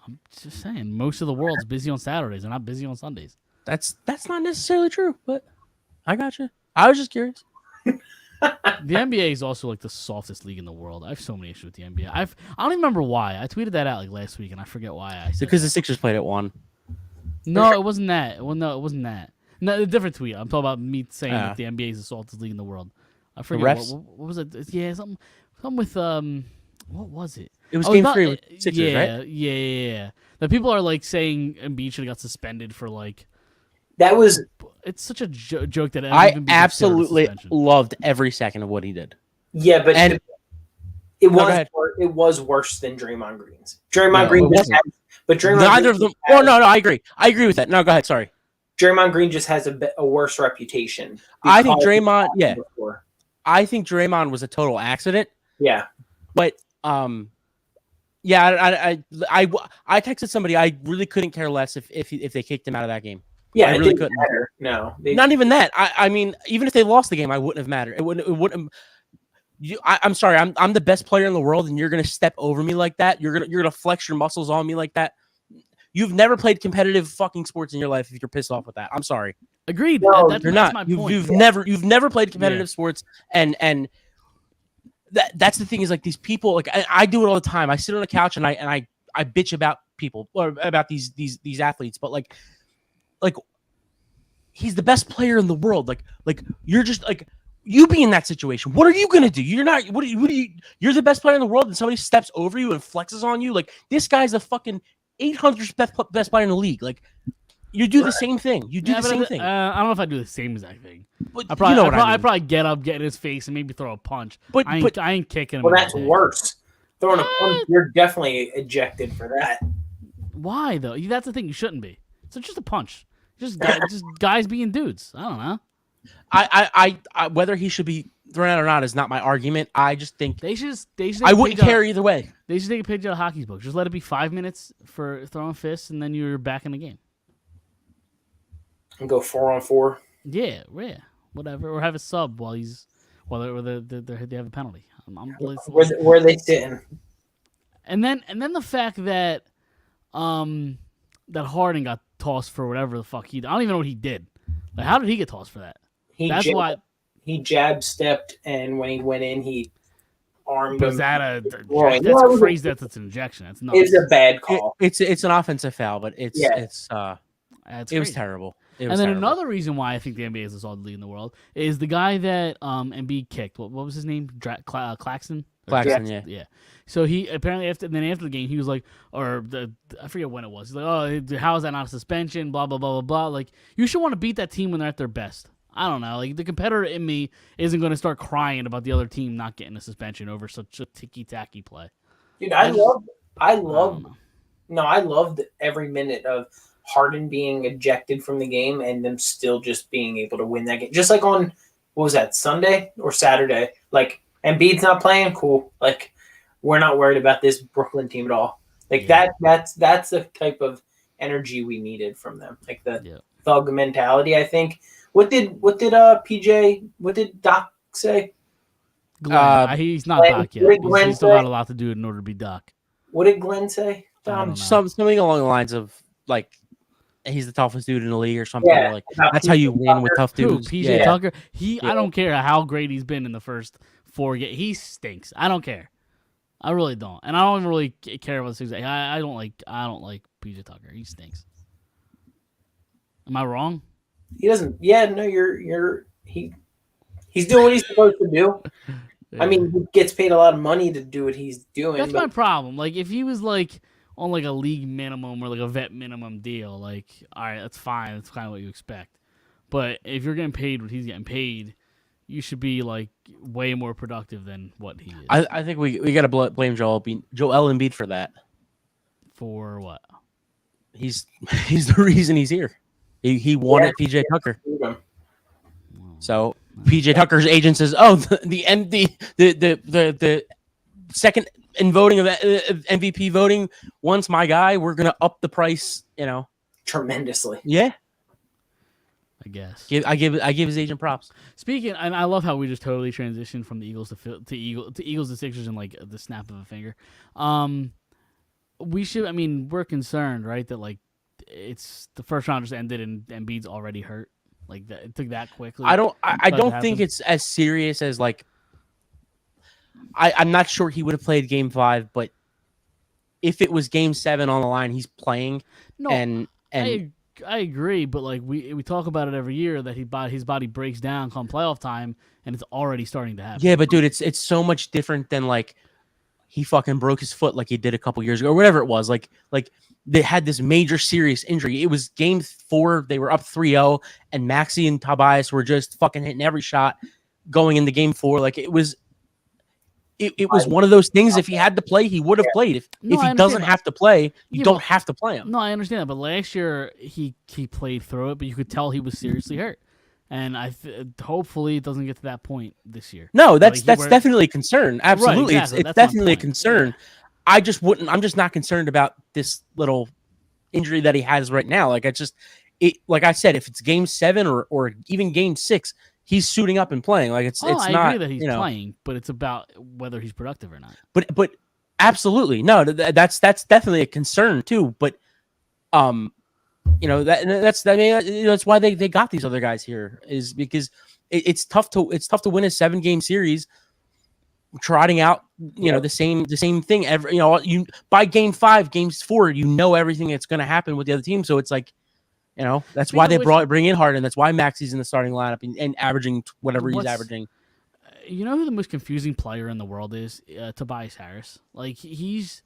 I'm just saying. Most of the world's busy on Saturdays. They're not busy on Sundays. That's not necessarily true, but I got you. I was just curious. The NBA is also like the softest league in the world. I have so many issues with the NBA. I don't even remember why. I tweeted that out like last week, and I forget why I said Because that. the Sixers played at 1. No, it wasn't that. Well, no, it wasn't that. No, a different tweet. I'm talking about me saying Ah. that the NBA is the softest league in the world. I forget refs? what was it? Yeah, something with what was it? It was Oh, game not- 3 with Sixers, yeah, right? Yeah. The people are like saying Embiid should have got suspended for like. That was It's such a joke that it I even be considered a absolutely suspension. loved every second of what he did. yeah, but And- it go was ahead. it was worse than Draymond Green's. Draymond No, Green it just wasn't. But Draymond Neither Green of them. Oh no, I agree. I agree with that. No, go ahead. Sorry. Draymond Green just has a worse reputation. I think because Draymond. of Yeah, before. I think Draymond was a total accident. Yeah. But yeah, I texted somebody. I really couldn't care less if they kicked him out of that game. Yeah, I it really didn't couldn't. matter. No, Not even that. I mean, even if they lost the game, I wouldn't have mattered. It wouldn't. I'm sorry. I'm the best player in the world, and you're gonna step over me like that. You're gonna flex your muscles on me like that. You've never played competitive fucking sports in your life if you're pissed off with that. I'm sorry. Agreed. No, That's You're my not. point. You've never played competitive sports, and that's the thing is like these people. Like I do it all the time. I sit on the couch and I bitch about people or about these athletes, but like he's the best player in the world. Like you're just like you be in that situation. What are you gonna do? You're not. What do you? You're the best player in the world, and somebody steps over you and flexes on you. Like this guy's the fucking 800th best player in the league. Like you do the same thing. You do the same thing. I don't know if I do the same exact thing. But I probably, you know what I mean. I'd probably get up, get in his face, and maybe throw a punch. But I ain't kicking him. Well, in that's the dick. worse. Throwing a punch, you're definitely ejected for that. Why though? That's the thing. You shouldn't be. So just a punch. Just guys being dudes. I don't know. I whether he should be thrown out or not is not my argument. I just think They should. I wouldn't care either way. They should take a page out of hockey's book. Just let it be 5 minutes for throwing fists, and then you're back in the game. And go 4-on-4. Yeah, whatever. Or have a sub while they have a penalty. Where are they sitting? And then the fact that that Harden got tossed for whatever the fuck I don't even know what he did. Like, how did he get tossed for that? He jab stepped, and when he went in, he armed Was him. that Right. that's a phrase that's an injection. That's not. It's a bad call. It's an offensive foul, but it was crazy. terrible. And then another reason why I think the NBA is the solid league in the world is the guy that Embiid kicked. What was his name? Claxton. Claxton, Yeah. So he apparently after the game he was like, I forget when it was. He's like, oh, how is that not a suspension? Blah blah blah blah blah. Like you should want to beat that team when they're at their best. I don't know. Like the competitor in me isn't going to start crying about the other team not getting a suspension over such a ticky-tacky play. Dude, I loved every minute of Harden being ejected from the game and them still just being able to win that game. Just like on, what was that, Sunday or Saturday? Like, Embiid's not playing, cool. Like, we're not worried about this Brooklyn team at all. Like, that's the type of energy we needed from them. Like, the thug mentality, I think. What did Doc say? Glenn, he's not Glenn, Doc yet. He's still say? got a lot to do in order to be Doc. What did Glenn say? I don't know. Something along the lines of like he's the toughest dude in the league or something. Yeah, Like that's how you win with tough Who, dudes. PJ Tucker? I don't care how great he's been in the first 4 games. He stinks. I don't care. I really don't, and I don't even really care about this. I don't like PJ Tucker. He stinks. Am I wrong? He doesn't. Yeah, no, he's doing what he's supposed to do. Yeah. I mean, he gets paid a lot of money to do what he's doing. That's my problem. Like, if he was like on like a league minimum or like a vet minimum deal, like, all right, that's fine. That's kind of what you expect. But if you're getting paid what he's getting paid, you should be like way more productive than what he is. I think we got to blame Joel Embiid for that. For what? He's the reason he's here. He wanted PJ Tucker. So PJ Tucker's agent says, "Oh, the second in voting of MVP voting wants my guy. We're gonna up the price, tremendously." Yeah, I guess. I give his agent props. Speaking, and I love how we just totally transitioned from the Eagles to Eagles to Sixers in like the snap of a finger. We should. I mean, we're concerned, right? That like it's the first round just ended and Embiid's already hurt. Like that, it took that quickly. I don't think it's as serious as like. I'm not sure he would have played Game 5, but if it was Game 7 on the line, he's playing. No, and I agree, but like we talk about it every year that his body breaks down come playoff time, and it's already starting to happen. Yeah, but dude, it's so much different than like he fucking broke his foot like he did a couple years ago or whatever it was. Like they had this major serious injury. It was Game 4. They were up 3-0, and Maxey and Tobias were just fucking hitting every shot going into Game 4. Like it was it was one of those things. If he had to play, he would have played. If No, if I he understand doesn't that. have to play, you Yeah, don't but- have to play him. No, I understand that, but last year he played through it, but you could tell he was seriously hurt, and hopefully it doesn't get to that point this year. No, that's Like, where- definitely a concern. Absolutely, exactly. it's That's my definitely a point. concern. I just wouldn't. I'm just not concerned about this little injury that he has right now. Like like I said, if it's game 7 or even game 6, he's suiting up and playing. Like it's I not. agree that he's you know, playing, but it's about whether he's productive or not. But absolutely no. That's definitely a concern too. But that's why they got these other guys here, is because it's tough to win a 7-game series trotting out the same thing every you by game 5, games 4, everything that's going to happen with the other team. So it's like that's why they bring in Harden. That's why Maxi's in the starting lineup and averaging whatever he's averaging. You know who the most confusing player in the world is? Tobias Harris. Like, he's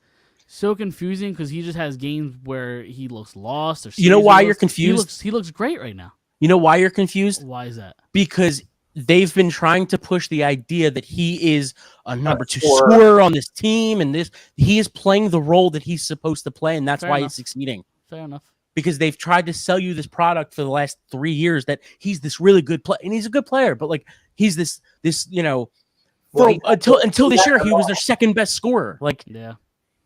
so confusing because he just has games where he looks lost. Or You know why you're confused? He looks great right now. You know why you're confused? Why is that? Because they've been trying to push the idea that he is a number 2 scorer on this team, and he is playing the role that he's supposed to play, and that's Fair why enough. he's succeeding. Fair enough. Because they've tried to sell you this product for the last 3 years that he's this really good player, and he's a good player, but like he's this until this year he was their second best scorer. Like, Yeah.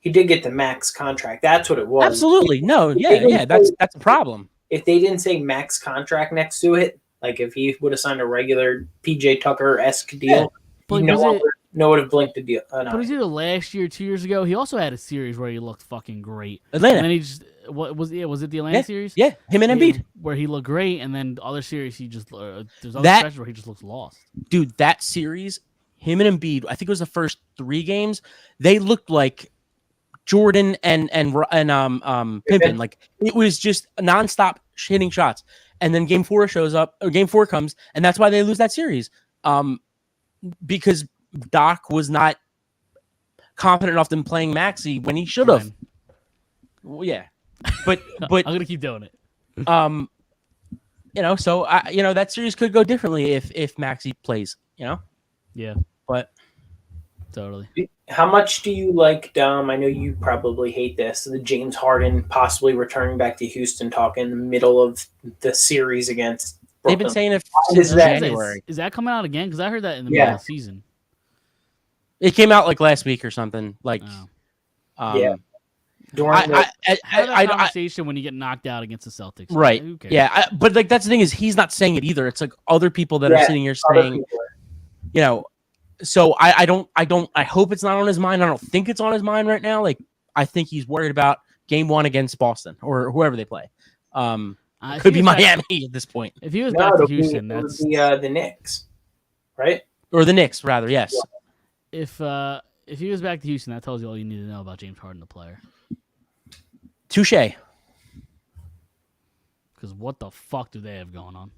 He did get the max contract. That's what it was. absolutely no, yeah, that's a problem. If they didn't say max contract next to it, like if he would have signed a regular PJ Tucker-esque deal, But no was one it- would have blinked a deal. But was either last year, 2 years ago? He also had a series where he looked fucking great. Atlanta, And then he just was it the Atlanta series? yeah, him and Embiid, where he looked great, and then other series he just there's other That- stretches where he just looks lost. dude. That series, him and Embiid, I think it was the first 3 games. They looked like Jordan and Pippen. Like, it was just nonstop hitting shots. And then game 4 comes, and that's why they lose that series. Because Doc was not confident enough in playing Maxey when he should have. Fine. Well, yeah, but I'm gonna keep doing it. so that series could go differently if Maxey plays. Yeah, But totally. How much do you like, Dom? I know you probably hate this. The James Harden possibly returning back to Houston talk in the middle of the series against Brooklyn. they've been saying it Is since that- January. Is that coming out again? Because I heard that in the Yeah. middle of the season. It came out like last week or something. Like, Oh. Yeah. during the, Have that conversation when you get knocked out against the Celtics. right. Who cares? Yeah. But like, that's the thing, is he's not saying it either. It's like other people that are Yeah, sitting here other saying, people. so I hope it's not on his mind. I don't think it's on his mind right now. Like, I think he's worried about game 1 against Boston or whoever they play. If Could he be was back- Miami at this point, If he was No, back to it'll be- Houston, it'll that's be, the Knicks, right? or the Knicks rather. Yes. Yeah. If he was back to Houston, that tells you all you need to know about James Harden, the player. Touche. Because what the fuck do they have going on?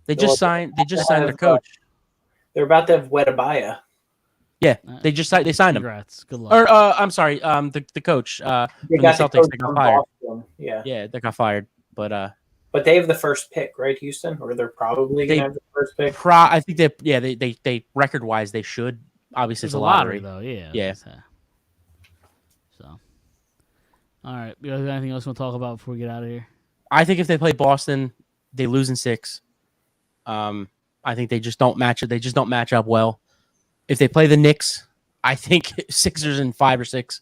They just signed their coach. They're about to have Wetabaya. Yeah, they signed him. Congrats. Good luck. Or I'm sorry, the coach They from the got the Celtics. coach They got from fired. Boston. Yeah. Yeah, they got fired. But But they have the first pick, right, Houston? Or they're probably going They- to have the first pick. I think they record wise they should. Obviously, It's it's a lottery. though. Yeah. Yeah. So. All right. You guys got anything else you want to talk about before we get out of here? I think if they play Boston, they lose in 6. I think they just don't match it. They just don't match up well. If they play the Knicks, I think Sixers in 5 or 6.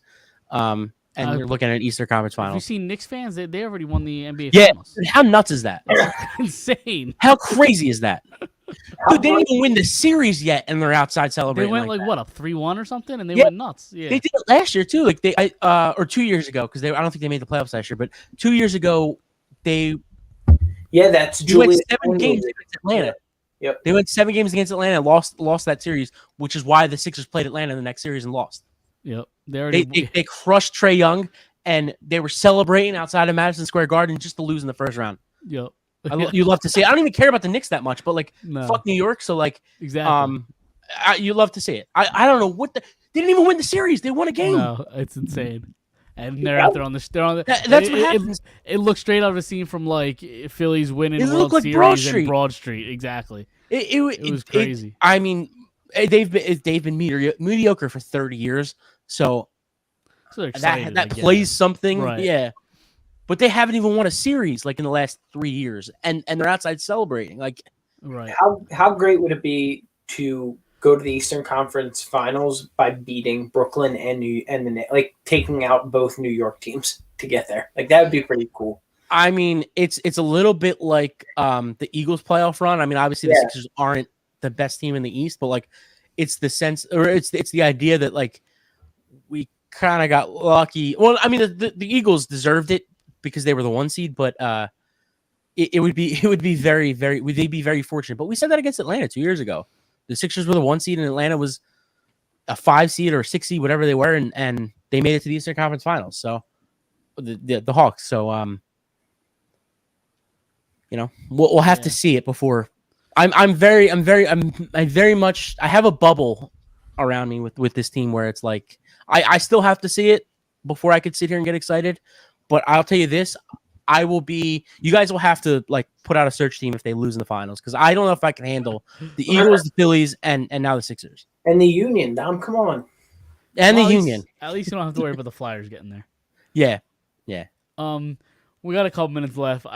And you're looking at Eastern Conference Have you Finals. seen Knicks fans? They already won the NBA Yeah, Finals. how nuts is that? Insane. How crazy is that? Dude, they didn't even win the series yet, and they're outside They celebrating. went like like what, a 3-1 or something, and they Yeah. went nuts. Yeah. They did it last year too. Like or 2 years ago, because I don't think they made the playoffs last year. But 2 years ago, they Yeah, that's went Julius 7 Randle. games against Atlanta. Yep. They went 7 games against Atlanta, lost that series, which is why the Sixers played Atlanta in the next series and lost. Yep. They already. They crushed Trae Young, and they were celebrating outside of Madison Square Garden just to lose in the first round. Yep. You love to see it. I don't even care about the Knicks that much, but like No. fuck New York, so like Exactly. you love to see it. I don't know what they didn't even win the series. They won a game. No, it's insane. And they're out there on the. They're on the That's what happens. It looks straight out of a scene from like Phillies winning It World looked like Series Broad and Street. Broad Street. Exactly. It was crazy. I mean, They've been mediocre for 30 years, so So they're excited, that plays something, Right. yeah. But they haven't even won a series like in the last 3 years, and they're outside celebrating. Like, Right. How great would it be to go to the Eastern Conference Finals by beating Brooklyn and like taking out both New York teams to get there? Like that would be pretty cool. I mean, it's a little bit like the Eagles playoff run. I mean, obviously the Sixers aren't the best team in the East, but like it's the sense, or it's the idea that like we kind of got lucky. Well, I mean, the Eagles deserved it because they were the 1 seed, but it would be very, very, they'd be very fortunate. But we said that against Atlanta 2 years ago. The Sixers were the 1 seed and Atlanta was a 5 seed or 6 seed, whatever they were, and they made it to the Eastern Conference Finals. So the Hawks. So we'll have to see it before. I very much, I have a bubble around me with this team where it's like I still have to see it before I could sit here and get excited. But I'll tell you this, you guys will have to like put out a search team if they lose in the finals, because I don't know if I can handle the Eagles, the Phillies, and now the Sixers. And the Union, Dom, come on. And the Union. At least you don't have to worry about the Flyers getting there. Yeah. We got a couple minutes left.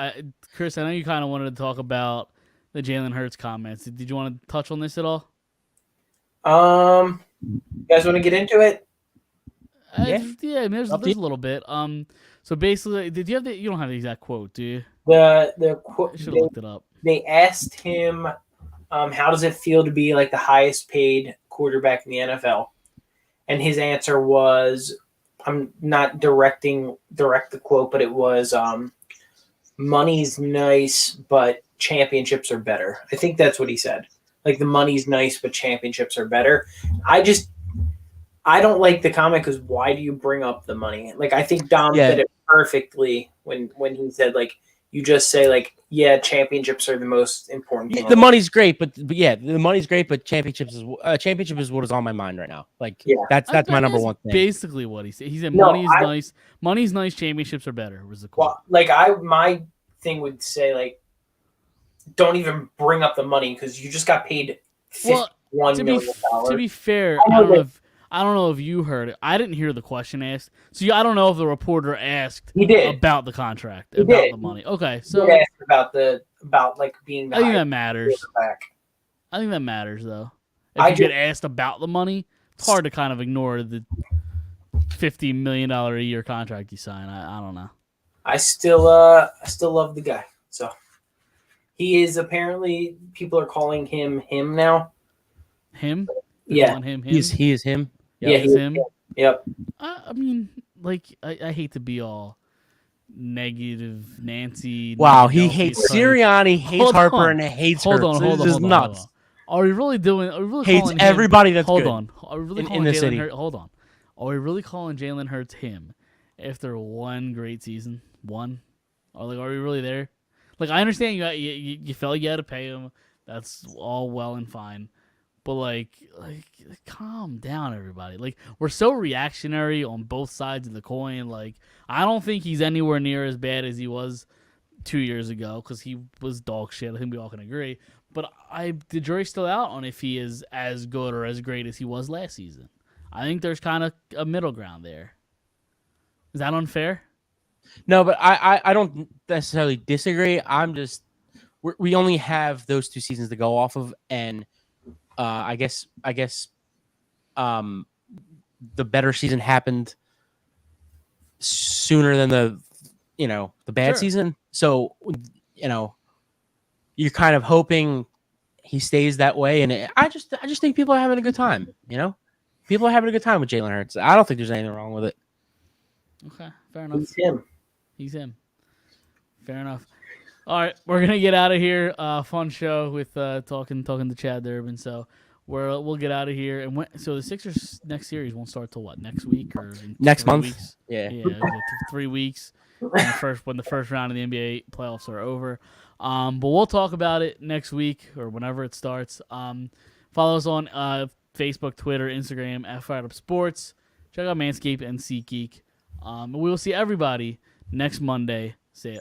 Chris, I know you kind of wanted to talk about the Jalen Hurts comments. Did you want to touch on this at all? You guys want to get into it? Yeah. I mean, there's a little bit. So basically, you don't have the exact quote, do you? The I should have looked it up. They asked him, how does it feel to be like the highest paid quarterback in the NFL? And his answer was, I'm not direct the quote, but it was, money's nice, but championships are better. I think that's what he said. Like the money's nice, but championships are better. I don't like the comment because why do you bring up the money? Like I think Dom said it perfectly when he said like you just say like championships are the most important thing. The money's great, but the money's great, but championship is what is on my mind right now. Like that's my number one thing. Basically what he said. He said money's nice, championships are better was the quote. Well, like my thing would say like don't even bring up the money because you just got paid $51 million. To be fair, I don't know if you heard it. I didn't hear the question asked. So I don't know if the reporter asked about the contract, about the money. Okay, so he asked about like being the I think that matters. I think that matters though. If you get asked about the money, it's hard to kind of ignore the $50 million a year contract you sign. I don't know. I still love the guy. So he is apparently people are calling him now. Him? Yeah. Him. He is him. Yep. Yeah, he's him. Yep. I mean, like, I hate to be all negative, Nancy. Wow, he hates Sirianni, hates Harper, and hates Hurts. Hold on. Nuts. Are we really hates everybody that's hold good on. Are we really calling Jalen Hurts? Hold on. Are we really calling Jalen Hurts him after one great season? One? Or like, are we really there? Like, I understand you felt you had to pay him. That's all well and fine. But like, calm down, everybody. Like, we're so reactionary on both sides of the coin. Like, I don't think he's anywhere near as bad as he was 2 years ago because he was dog shit. I think we all can agree. But the jury's still out on if he is as good or as great as he was last season. I think there's kind of a middle ground there. Is that unfair? No, but I don't necessarily disagree. I'm just we only have those 2 seasons to go off of, and I guess the better season happened sooner than the bad season. So you're kind of hoping he stays that way, and I just think people are having a good time. People are having a good time with Jalen Hurts. I don't think there's anything wrong with it. Okay, fair enough. He's him. Fair enough. All right, we're gonna get out of here. Fun show with talking to Chad Durbin. So we'll get out of here. And so the Sixers next series won't start till what, next week or next month? Weeks? Yeah, 3 weeks. When the first round of the NBA playoffs are over. But we'll talk about it next week or whenever it starts. Follow us on Facebook, Twitter, Instagram at Phired Up Sports. Check out Manscaped and SeatGeek. We will see everybody next Monday. See ya.